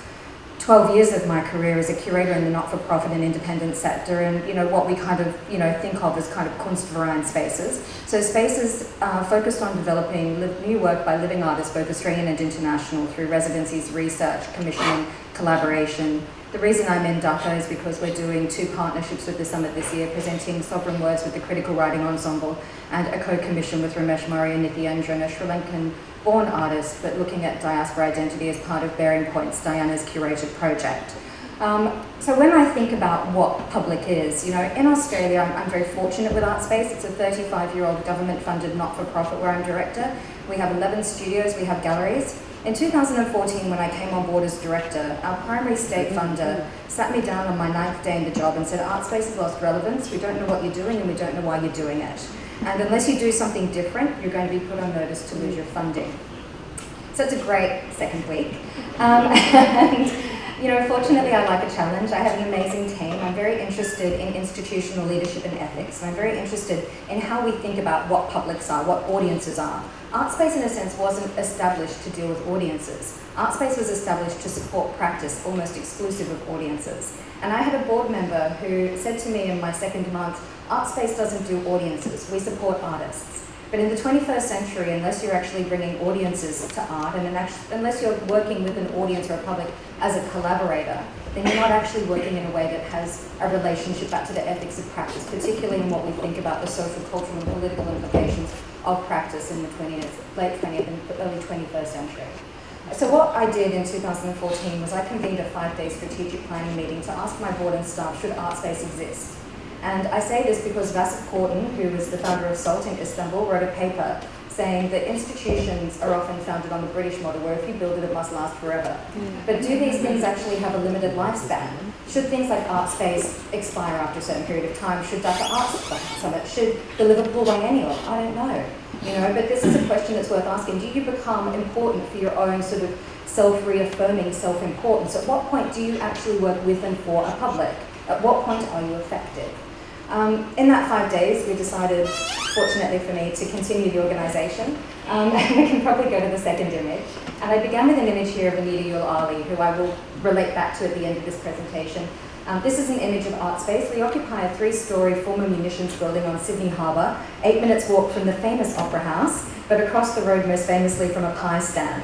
12 years of my career as a curator in the not-for-profit and independent sector, and you know what we kind of think of as kind of Kunstverein spaces. So spaces focused on developing new work by living artists, both Australian and international, through residencies, research, commissioning, collaboration. The reason I'm in Dhaka is because we're doing 2 partnerships with the Summit this year, presenting Sovereign Words with the Critical Writing Ensemble and a co-commission with Ramesh Murray and Nithyanjan, a Sri Lankan-born artist, but looking at diaspora identity as part of Bearing Points, Diana's curated project. So when I think about what public is, you know, in Australia, I'm very fortunate with Artspace. It's a 35-year-old government-funded not-for-profit where I'm director. We have 11 studios, we have galleries. In 2014, when I came on board as director, our primary state funder sat me down on my 9th day in the job and said, Artspace has lost relevance, we don't know what you're doing and we don't know why you're doing it. And unless you do something different, you're going to be put on notice to lose your funding. So it's a great second week. And, you know, fortunately I like a challenge. I have an amazing team. I'm very interested in institutional leadership and ethics. And I'm very interested in how we think about what publics are, what audiences are. Artspace, in a sense, wasn't established to deal with audiences. Artspace was established to support practice almost exclusive of audiences. And I had a board member who said to me in my second month, Artspace doesn't do audiences, we support artists. But in the 21st century, unless you're actually bringing audiences to art, and unless you're working with an audience or a public as a collaborator, then you're not actually working in a way that has a relationship back to the ethics of practice, particularly in what we think about the social, cultural and political implications of practice in the late 20th and early 21st century. So what I did in 2014 was I convened a 5-day strategic planning meeting to ask my board and staff, should Artspace exist? And I say this because Vasif Kortun, who is the founder of SALT in Istanbul, wrote a paper saying that institutions are often founded on the British model, where if you build it, it must last forever. But do these things actually have a limited lifespan? Should things like Artspace expire after a certain period of time? Should Dhaka Arts Summit? Should the Liverpool Biennial? I don't know. But this is a question that's worth asking. Do you become important for your own sort of self-reaffirming self-importance? At what point do you actually work with and for a public? At what point are you effective? In that 5 days, we decided, fortunately for me, to continue the organisation. And we can probably go to the second image. And I began with an image here of Anita Yul Ali, who I will relate back to at the end of this presentation. This is an image of Artspace. We occupy a 3-storey former munitions building on Sydney Harbour, 8 minutes walk from the famous Opera House, but across the road most famously from a pie stand.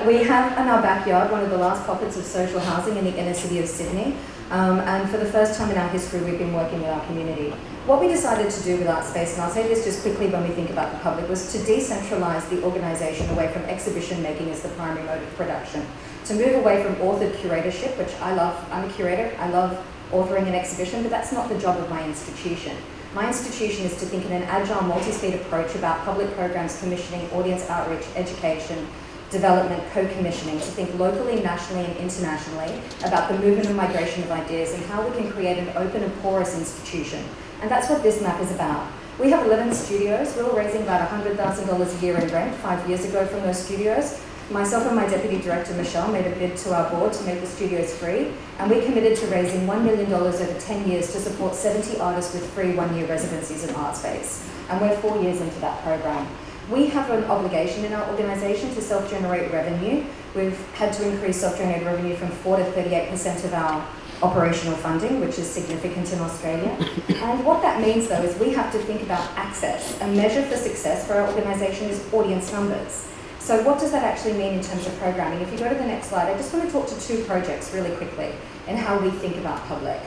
We have in our backyard one of the last pockets of social housing in the inner city of Sydney. And for the first time in our history, we've been working with our community. What we decided to do with Artspace, and I'll say this just quickly when we think about the public, was to decentralise the organisation away from exhibition making as the primary mode of production. To move away from authored curatorship, which I love. I'm a curator, I love authoring an exhibition, but that's not the job of my institution. My institution is to think in an agile, multi-speed approach about public programs, commissioning, audience outreach, education, development, co-commissioning, to think locally, nationally and internationally about the movement and migration of ideas and how we can create an open and porous institution. And that's what this map is about. We have 11 studios. We were raising about $100,000 a year in rent 5 years ago from those studios. Myself and my deputy director, Michelle, made a bid to our board to make the studios free, and we committed to raising $1 million over 10 years to support 70 artists with free 1-year residencies in Artspace. And we're 4 years into that program. We have an obligation in our organisation to self-generate revenue. We've had to increase self-generated revenue from 4 to 38% of our operational funding, which is significant in Australia. And what that means, though, is we have to think about access. A measure for success for our organisation is audience numbers. So what does that actually mean in terms of programming? If you go to the next slide, I just want to talk to 2 projects really quickly and how we think about public.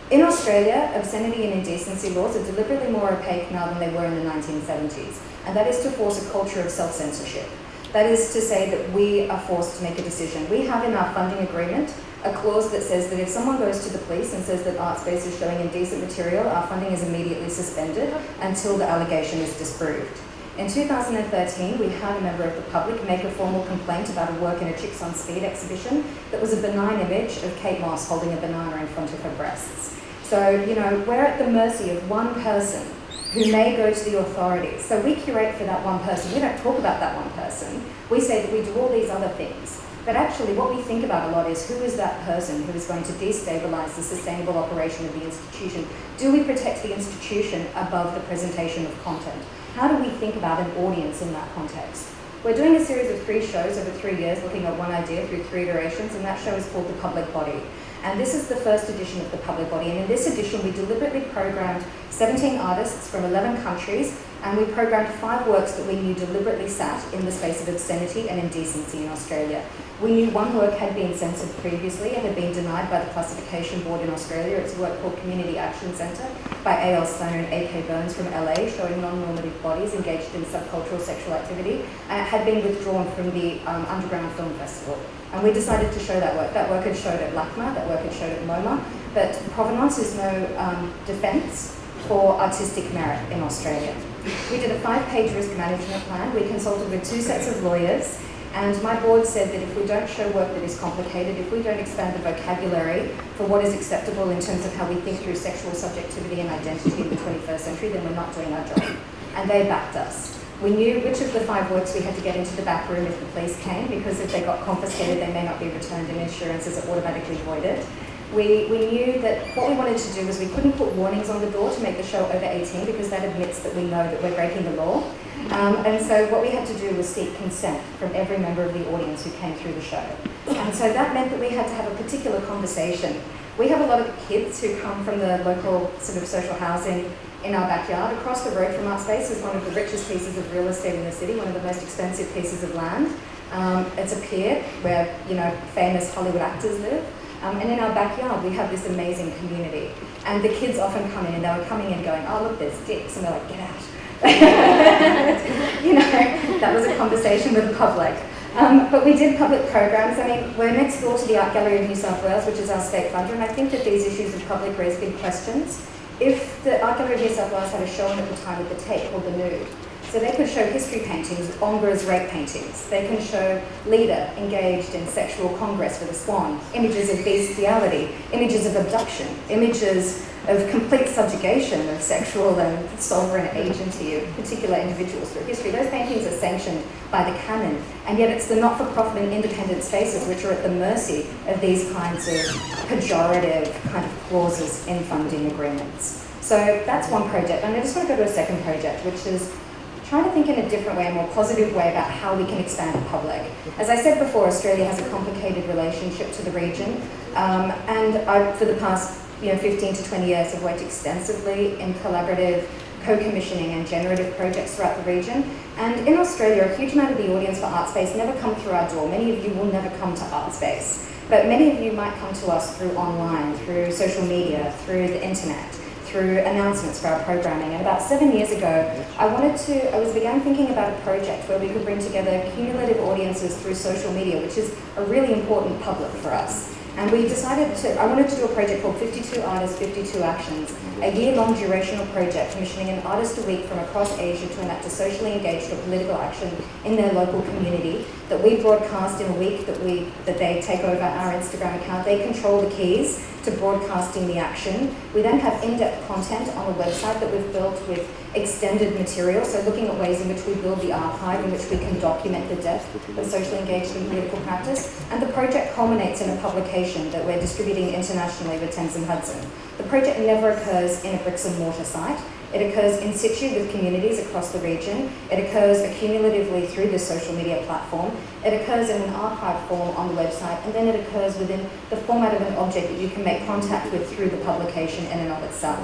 In Australia, obscenity and indecency laws are deliberately more opaque now than they were in the 1970s. And that is to force a culture of self-censorship. That is to say that we are forced to make a decision. We have in our funding agreement a clause that says that if someone goes to the police and says that Artspace is showing indecent material, our funding is immediately suspended until the allegation is disproved. In 2013, we had a member of the public make a formal complaint about a work in a Chicks on Speed exhibition that was a benign image of Kate Moss holding a banana in front of her breasts. So, we're at the mercy of one person who may go to the authorities. So we curate for that one person. We don't talk about that one person. We say that we do all these other things. But actually what we think about a lot is who is that person who is going to destabilise the sustainable operation of the institution? Do we protect the institution above the presentation of content? How do we think about an audience in that context? We're doing a series of 3 shows over 3 years, looking at one idea through 3 iterations, and that show is called The Public Body. And this is the first edition of The Public Body. And in this edition, we deliberately programmed 17 artists from 11 countries, and we programmed 5 works that we knew deliberately sat in the space of obscenity and indecency in Australia. We knew one work had been censored previously. It had been denied by the classification board in Australia. It's a work called Community Action Centre by A.L. Stone and A.K. Burns from LA, showing non-normative bodies engaged in subcultural sexual activity. And it had been withdrawn from the Underground Film Festival. And we decided to show that work. That work had showed at LACMA, that work had showed at MoMA, but provenance is no defence for artistic merit in Australia. We did a 5-page risk management plan. We consulted with 2 sets of lawyers, and my board said that if we don't show work that is complicated, if we don't expand the vocabulary for what is acceptable in terms of how we think through sexual subjectivity and identity in the 21st century, then we're not doing our job. And they backed us. We knew which of the 5 works we had to get into the back room if the police came, because if they got confiscated, they may not be returned and insurances are automatically voided. We knew that what we wanted to do was we couldn't put warnings on the door to make the show over 18, because that admits that we know that we're breaking the law. And so what we had to do was seek consent from every member of the audience who came through the show. And so that meant that we had to have a particular conversation We have a lot of kids who come from the local sort of social housing in our backyard. Across the road from Artspace is one of the richest pieces of real estate in the city, one of the most expensive pieces of land. It's a pier where, you know, famous Hollywood actors live. And in our backyard, we have this amazing community. And the kids often come in, and they were coming in going, oh, look, there's dicks. And they're like, get out. You know, that was a conversation with the public. But we did public programs. I mean, we're next door to the Art Gallery of New South Wales, which is our state funder, and I think that these issues of public raise big questions. If the Art Gallery of New South Wales had a show on at the time with the Tate called The Nude, so they could show history paintings, Ongra's rape paintings. They can show Leda engaged in sexual congress with a swan, images of bestiality, images of abduction, images of complete subjugation of sexual and sovereign agency of particular individuals through history. Those paintings are sanctioned by the canon, and yet it's the not-for-profit and independent spaces which are at the mercy of these kinds of pejorative kind of clauses in funding agreements. So that's one project, and I just want to go to a second project, which is trying to think in a different way, a more positive way about how we can expand the public. As I said before, Australia has a complicated relationship to the region, and I, for the past 15 to 20 years, have worked extensively in collaborative, co-commissioning and generative projects throughout the region. And in Australia, a huge amount of the audience for Artspace never come through our door. Many of you will never come to Artspace, but many of you might come to us through online, through social media, through the internet, through announcements for our programming. And about 7 years ago, I began thinking about a project where we could bring together cumulative audiences through social media, which is a really important public for us. And we decided I wanted to do a project called 52 Artists, 52 Actions, a year-long durational project commissioning an artist a week from across Asia to enact a socially engaged or political action in their local community that we broadcast in a week that they take over our Instagram account. They control the keys to broadcasting the action. We then have in-depth content on a website that we've built with extended material, so looking at ways in which we build the archive, in which we can document the depth of socially engaged and political practice. And the project culminates in a publication that we're distributing internationally with Thames and Hudson. The project never occurs in a bricks and mortar site. It occurs in situ with communities across the region. It occurs accumulatively through this social media platform. It occurs in an archive form on the website, and then it occurs within the format of an object that you can make contact with through the publication in and of itself.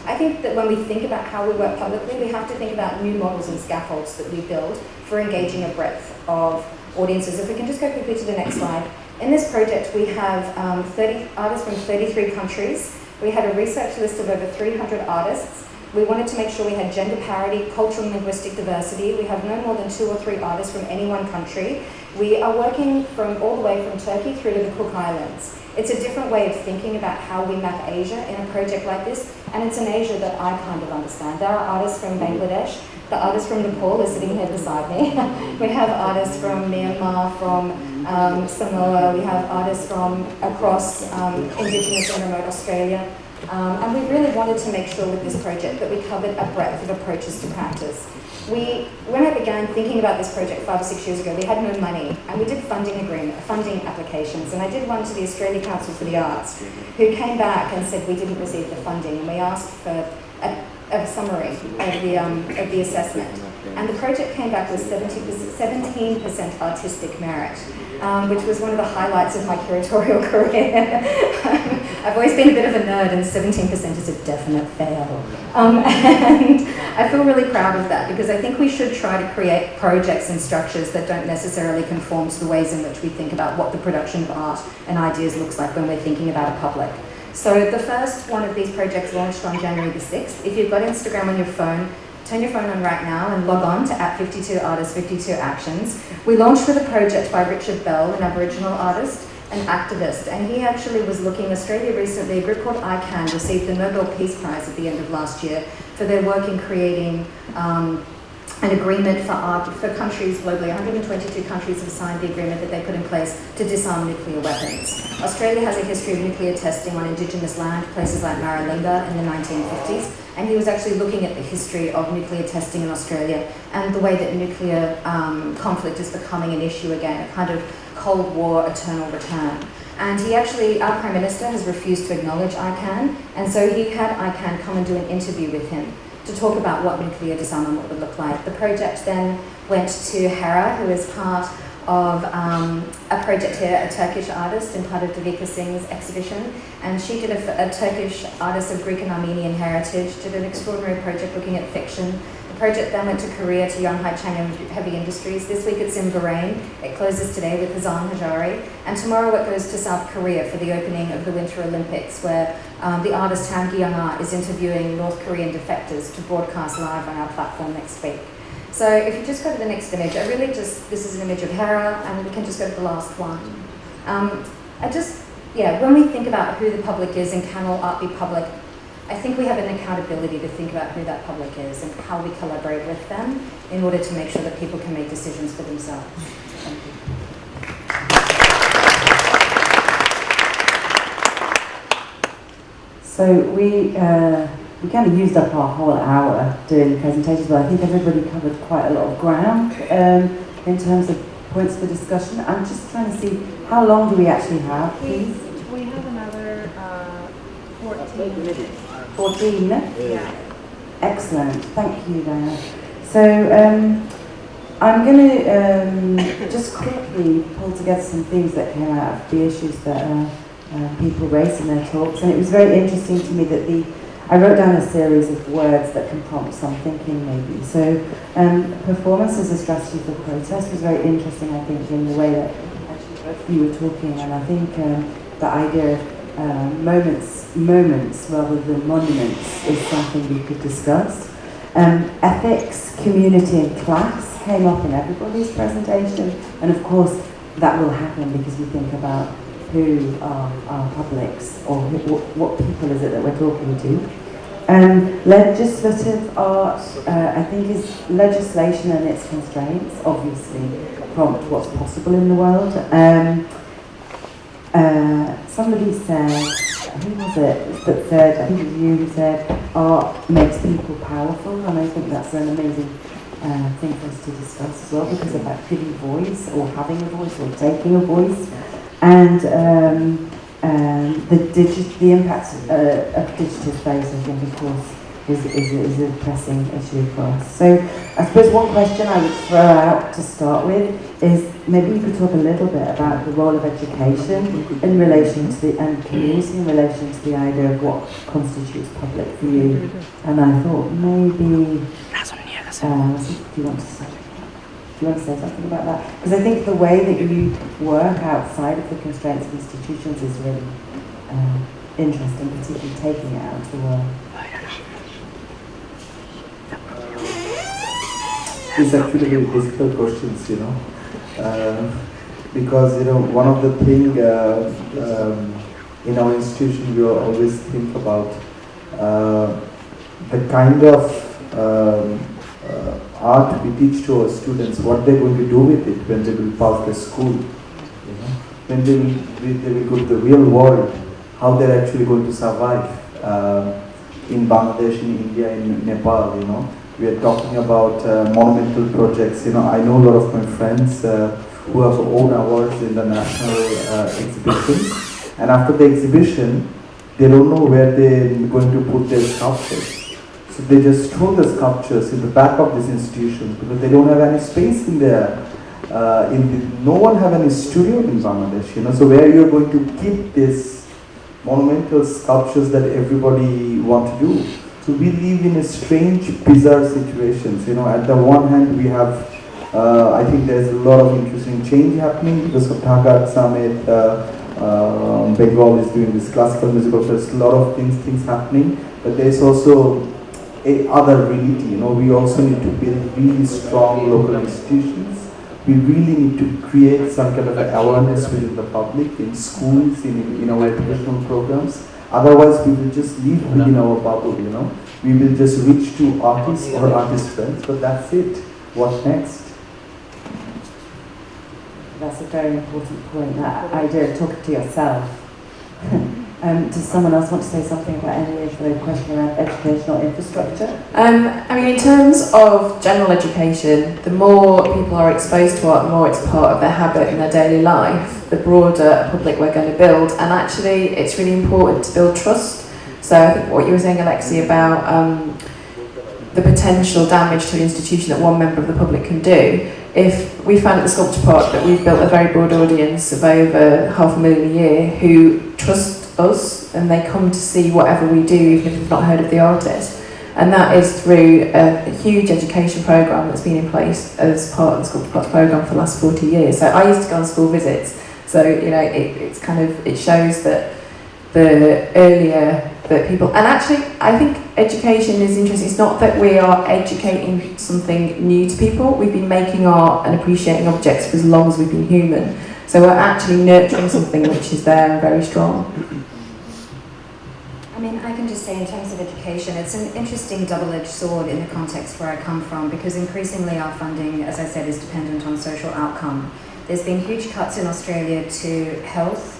I think that when we think about how we work publicly, we have to think about new models and scaffolds that we build for engaging a breadth of audiences. If we can just go quickly to the next slide. In this project, we have 30 artists from 33 countries. We had a research list of over 300 artists. We wanted to make sure we had gender parity, cultural and linguistic diversity. We have no more than 2 or 3 artists from any one country. We are working all the way from Turkey through to the Cook Islands. It's a different way of thinking about how we map Asia in a project like this, and it's an Asia that I kind of understand. There are artists from Bangladesh. The artist from Nepal is sitting here beside me. We have artists from Myanmar, from Samoa. We have artists from across Indigenous and remote Australia. And we really wanted to make sure with this project that we covered a breadth of approaches to practice. When I began thinking about this project 5 or 6 years ago, we had no money, and we did funding applications, and I did one to the Australian Council for the Arts, who came back and said we didn't receive the funding, and we asked for a summary of the assessment. And the project came back with 17% artistic merit, which was one of the highlights of my curatorial career. I've always been a bit of a nerd, and 17% is a definite fail. And I feel really proud of that, because I think we should try to create projects and structures that don't necessarily conform to the ways in which we think about what the production of art and ideas looks like when we're thinking about a public. So the first one of these projects launched on January the 6th. If you've got Instagram on your phone, turn your phone on right now and log on to @52 Artists, 52 Actions. We launched with a project by Richard Bell, an Aboriginal artist, an activist, and he actually was looking. Australia recently, a group called ICANN received the Nobel Peace Prize at the end of last year for their work in creating an agreement for art for countries globally. 122 countries have signed the agreement that they put in place to disarm nuclear weapons. Australia has a history of nuclear testing on Indigenous land, places like Maralinga in the 1950s, and he was actually looking at the history of nuclear testing in Australia and the way that nuclear conflict is becoming an issue again, a kind of Cold War eternal return. And our Prime Minister has refused to acknowledge ICANN, and so he had ICANN come and do an interview with him to talk about what nuclear disarmament would look like. The project then went to Hera, who is part of a project here, a Turkish artist in part of Devika Singh's exhibition, and she did a Turkish artist of Greek and Armenian heritage, did an extraordinary project looking at fiction. The project then went to Korea, to Yonhap Chang Heavy Industries. This week it's in Bahrain. It closes today with Hazan Hajari, and tomorrow it goes to South Korea for the opening of the Winter Olympics, where the artist Han Gi-young-ah is interviewing North Korean defectors to broadcast live on our platform next week. So if you just go to the next image, this is an image of Hera, and we can just go to the last one. When we think about who the public is and can all art be public, I think we have an accountability to think about who that public is and how we collaborate with them in order to make sure that people can make decisions for themselves. Thank you. So we kind of used up our whole hour doing the presentations, but I think everybody covered quite a lot of ground in terms of points for discussion. I'm just trying to see, how long do we actually have, please? We have another 14 minutes. 14? Yeah. Excellent, thank you, Diana. So I'm going to just quickly pull together some things that came out of the issues that people raised in their talks, and it was very interesting to me that I wrote down a series of words that can prompt some thinking maybe. So performance as a strategy for protest was very interesting, I think, in the way that actually both of you were talking, and I think the idea of moments rather than monuments is something we could discuss. Ethics, community and class came up in everybody's presentation, and of course that will happen because we think about who are our publics, or what people is it that we're talking to. Legislative art, I think, is legislation and its constraints, obviously prompt what's possible in the world. Somebody said, who was it that said, I think it was you who said, art makes people powerful, and I think that's an amazing thing for us to discuss as well, because of that giving voice, or having a voice, or taking a voice. And the impact of digital space, I think, of course, is a pressing issue for us. So I suppose one question I would throw out to start with is maybe you could talk a little bit about the role of education in relation to and community in relation to the idea of what constitutes public for you. And I thought maybe, do you want to say something about that? Because I think the way that you work outside of the constraints of institutions is really interesting, particularly taking it out into the world. It's actually very difficult questions, because one of the things in our institution we always think about the kind of art we teach to our students, what they're going to do with it when they will pass the school, when they will go to the real world, how they're actually going to survive in Bangladesh, in India, in Nepal. We are talking about monumental projects. I know a lot of my friends who have won awards in the national exhibitions, and after the exhibition, they don't know where they're going to put their sculptures. So they just throw the sculptures in the back of these institutions because they don't have any space in there. No one have any studio in Bangladesh, So where you're going to keep these monumental sculptures that everybody want to do? So we live in a strange, bizarre situations. At the one hand we have, I think there's a lot of interesting change happening because of Dhaka Art Summit. Bengal is doing this classical musical fest. A lot of things happening, but there's also other reality. We also need to build really strong local institutions. We really need to create some kind of awareness within the public, in schools, in our educational programs. Otherwise, we will just live within our bubble. We will just reach to artists or artist friends, but that's it. What next? That's a very important point. That idea of talking to yourself. Does someone else want to say something about any of the question around educational infrastructure? In terms of general education, the more people are exposed to art, the more it's part of their habit in their daily life, the broader public we're going to build. And actually, it's really important to build trust. So I think what you were saying, Alexei, about the potential damage to an institution that one member of the public can do if we found at the Sculpture Park that we've built a very broad audience of over 500,000 a year who trust us and they come to see whatever we do even if they've not heard of the artist. And that is through a huge education programme that's been in place as part of the Sculpture Park programme for the last 40 years. So I used to go on school visits, so you know it's kind of, it shows that the earlier that people, and actually I think education is interesting. It's not that we are educating something new to people. We've been making art and appreciating objects for as long as we've been human. So we're actually nurturing something which is there and very strong. I mean, I can just say in terms of education, it's an interesting double-edged sword in the context where I come from, because increasingly our funding, as I said, is dependent on social outcome. There's been huge cuts in Australia to health,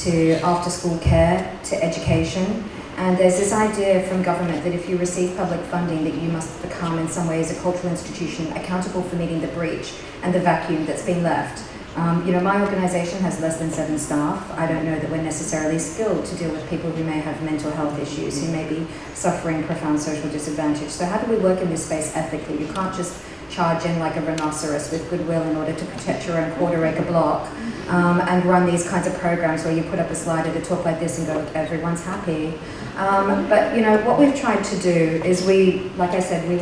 to after-school care, to education, and there's this idea from government that if you receive public funding that you must become in some ways a cultural institution accountable for meeting the breach and the vacuum that's been left. You know, my organisation has less than 7 staff. I don't know that we're necessarily skilled to deal with people who may have mental health issues, who may be suffering profound social disadvantage. So how do we work in this space ethically? You can't just charge in like a rhinoceros with goodwill in order to protect your own quarter-acre block and run these kinds of programs where you put up a slide at a talk like this and go, everyone's happy. But you know, what we've tried to do is like I said, we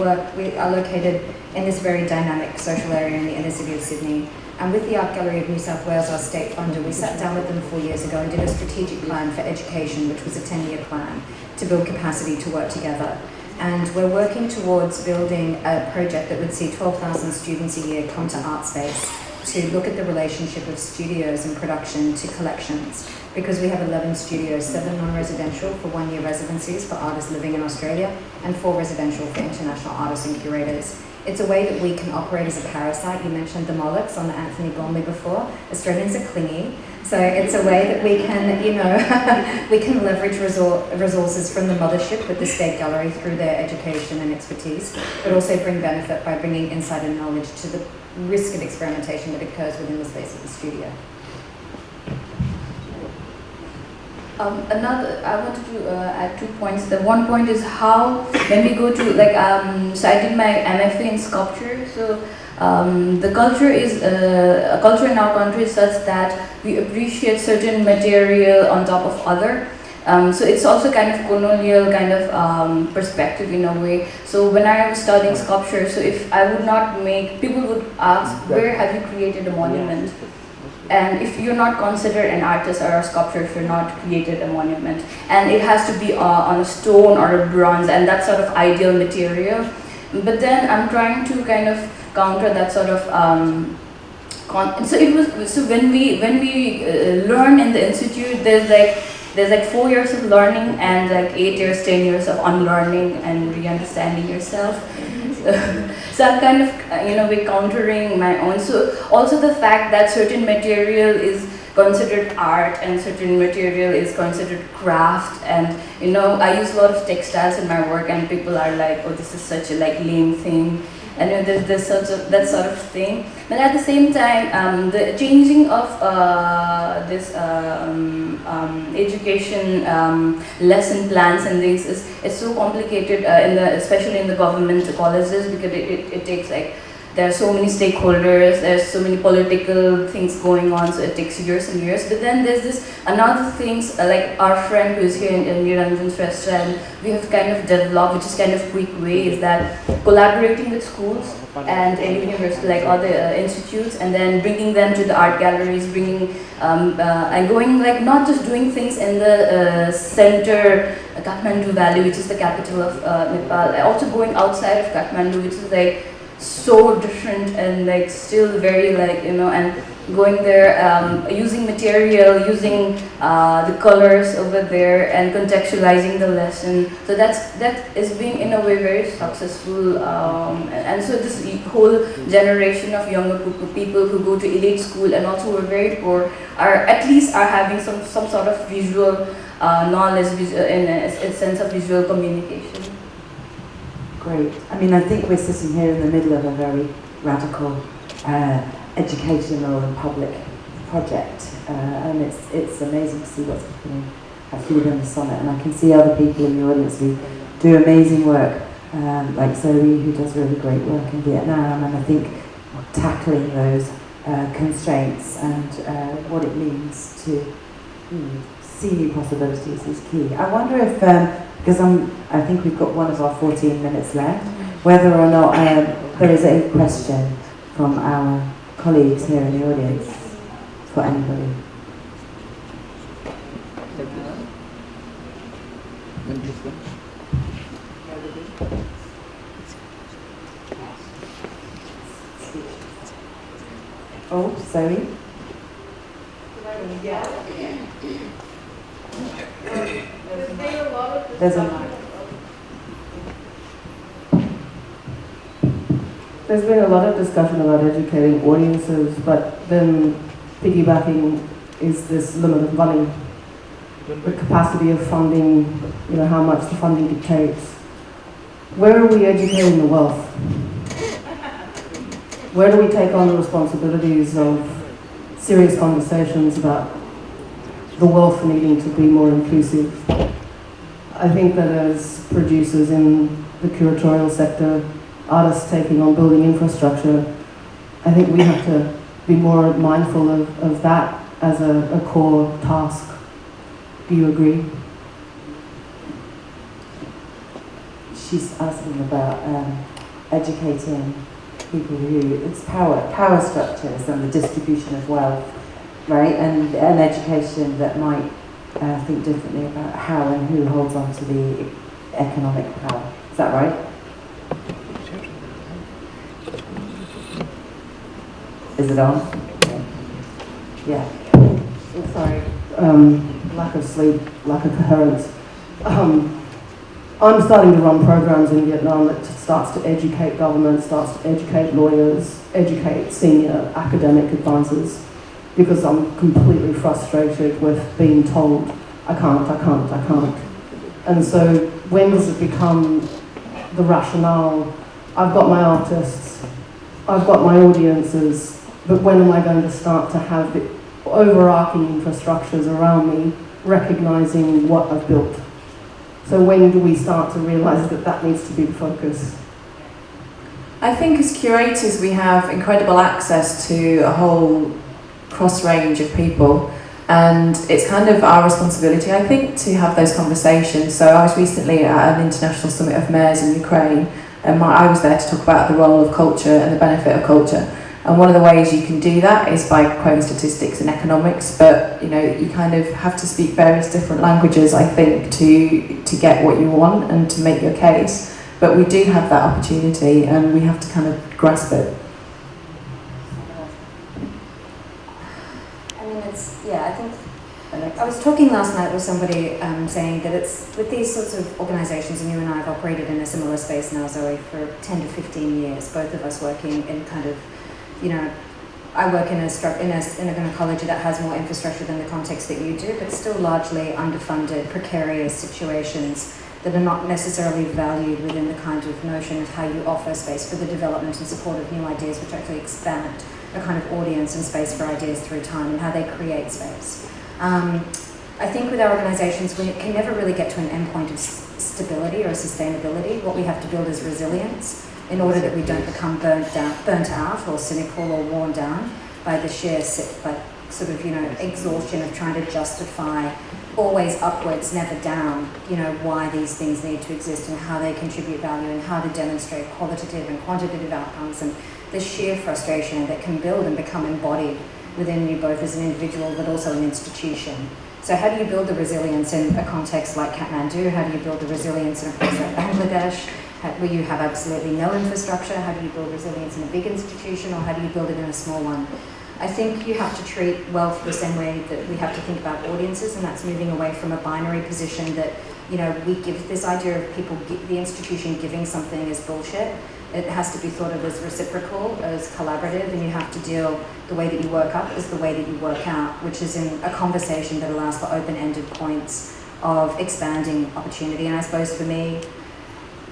are located in this very dynamic social area in the inner city of Sydney. And with the Art Gallery of New South Wales, our state funder, we sat down with them 4 years ago and did a strategic plan for education, which was a 10-year plan to build capacity to work together. And we're working towards building a project that would see 12,000 students a year come to Artspace to look at the relationship of studios and production to collections. Because we have 11 studios, 7 non-residential for 1-year residencies for artists living in Australia, and 4 residential for international artists and curators. It's a way that we can operate as a parasite. You mentioned the mollusks on the Anthony Gormley before. Australians are clingy. So it's a way that we can, you know, we can leverage resources from the mothership with the State Gallery through their education and expertise, but also bring benefit by bringing insight and knowledge to the risk of experimentation that occurs within the space of the studio. I wanted to add 2 points. The one point is how, when we go to, like, so I did my MFA in sculpture, so the culture is, culture in our country is such that we appreciate certain material on top of other. So it's also kind of colonial kind of perspective in a way. So when I was studying sculpture, so if I would not make, people would ask, where have you created a monument? And if you're not considered an artist or a sculptor, if you're not created a monument, and it has to be on a stone or a bronze, and that sort of ideal material. But then I'm trying to kind of counter that sort of. So when we learn in the institute, there's like 4 years of learning and like 8 years, 10 years of unlearning and re-understanding yourself. So I'm kind of, you know, we're countering my own. So also the fact that certain material is considered art and certain material is considered craft, and you know, I use a lot of textiles in my work and people are like, oh, this is such a like lame thing. And you know, there's that sort of thing. But at the same time, the changing of this education lesson plans and things is so complicated, especially in the government colleges, because it takes like, there are so many stakeholders, there's so many political things going on, so it takes years and years. But then there's this another things, like our friend who's here in Niranjan's restaurant, we have kind of developed, which is kind of quick way, is that collaborating with schools and universities, like other institutes, and then bringing them to the art galleries, bringing and going, like, not just doing things in the center, Kathmandu Valley, which is the capital of Nepal, also going outside of Kathmandu, which is like so different and like still very like, you know, and going there, using material, using the colors over there and contextualizing the lesson. So that is being in a way very successful, and so this whole generation of younger people who go to elite school and also who are very poor are at least having some sort of visual knowledge, in a sense of visual communication. Great. I mean, I think we're sitting here in the middle of a very radical educational and public project, and it's amazing to see what's happening at Food and the Sonnet, and I can see other people in the audience who do amazing work, like Zoe, who does really great work in Vietnam, and I think tackling those constraints and what it means to see new possibilities is key. I wonder if, because I think we've got one of our 14 minutes left, whether or not there is a question from our colleagues here in the audience for anybody. Oh, sorry. There's been a lot of discussion about educating audiences, but then piggybacking is this limit of money, the capacity of funding, how much the funding dictates. Where are we educating the wealth? Where do we take on the responsibilities of serious conversations about the wealth needing to be more inclusive? I think that as producers in the curatorial sector, artists taking on building infrastructure, I think we have to be more mindful of that as a core task. Do you agree? She's asking about educating people who, it's power structures and the distribution of wealth, right? And an education that might think differently about how and who holds on to the economic power. Is that right? Is it on? Yeah. Sorry. Lack of sleep, lack of coherence. I'm starting to run programs in Vietnam that starts to educate government, starts to educate lawyers, educate senior academic advisors, because I'm completely frustrated with being told, I can't. And so when does it become the rationale? I've got my artists, I've got my audiences, but when am I going to start to have the overarching infrastructures around me recognising what I've built? So when do we start to realise that that needs to be the focus? I think as curators we have incredible access to a whole cross range of people, and it's kind of our responsibility, I think, to have those conversations. So I was recently at an international summit of mayors in Ukraine, and I was there to talk about the role of culture and the benefit of culture. And one of the ways you can do that is by quoting statistics and economics, but you kind of have to speak various different languages, I think, to get what you want and to make your case. But we do have that opportunity and we have to kind of grasp it. I mean, I think I was talking last night with somebody saying that it's with these sorts of organisations, and you and I have operated in a similar space now, Zoe, for 10 to 15 years, both of us working in kind of, I work in a college that has more infrastructure than the context that you do, but still largely underfunded, precarious situations that are not necessarily valued within the kind of notion of how you offer space for the development and support of new ideas, which actually expand a kind of audience and space for ideas through time and how they create space. I think with our organisations, we can never really get to an endpoint of stability or sustainability. What we have to build is resilience in order that we don't become burnt out or cynical or worn down by the sheer exhaustion of trying to justify always upwards, never down, why these things need to exist and how they contribute value and how to demonstrate qualitative and quantitative outcomes, and the sheer frustration that can build and become embodied within you both as an individual but also an institution. So how do you build the resilience in a context like Kathmandu? How do you build the resilience in a place like Bangladesh, where you have absolutely no infrastructure? How do you build resilience in a big institution, or how do you build it in a small one? I think you have to treat wealth the same way that we have to think about audiences, and that's moving away from a binary position that, we give this idea of the institution giving something as bullshit. It has to be thought of as reciprocal, as collaborative, and you have to deal the way that you work up is the way that you work out, which is in a conversation that allows for open-ended points of expanding opportunity. And I suppose for me,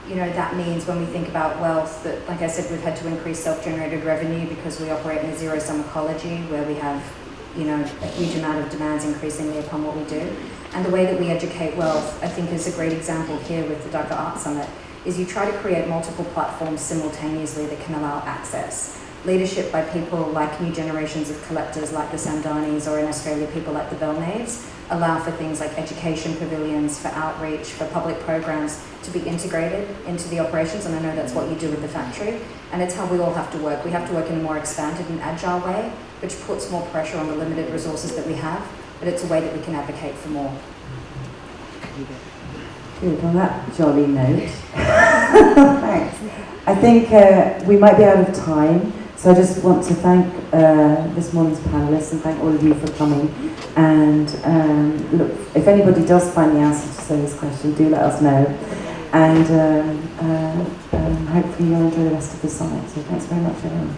that means when we think about wealth that, like I said, we've had to increase self-generated revenue because we operate in a zero-sum ecology where we have, a huge amount of demands increasingly upon what we do. And the way that we educate wealth, I think, is a great example here with the Dhaka Art Summit, is you try to create multiple platforms simultaneously that can allow access. leadership by people like new generations of collectors like the Samdanis, or in Australia people like the Belknaves, allow for things like education pavilions, for outreach, for public programs to be integrated into the operations, and I know that's what you do with the factory, and it's how we all have to work. We have to work in a more expanded and agile way, which puts more pressure on the limited resources that we have, but it's a way that we can advocate for more. Good, on that jolly note. Thanks. I think we might be out of time, so I just want to thank this morning's panellists and thank all of you for coming. And look, if anybody does find the answer to Sally's question, do let us know. And hopefully you'll enjoy the rest of the site. So thanks very much, everyone.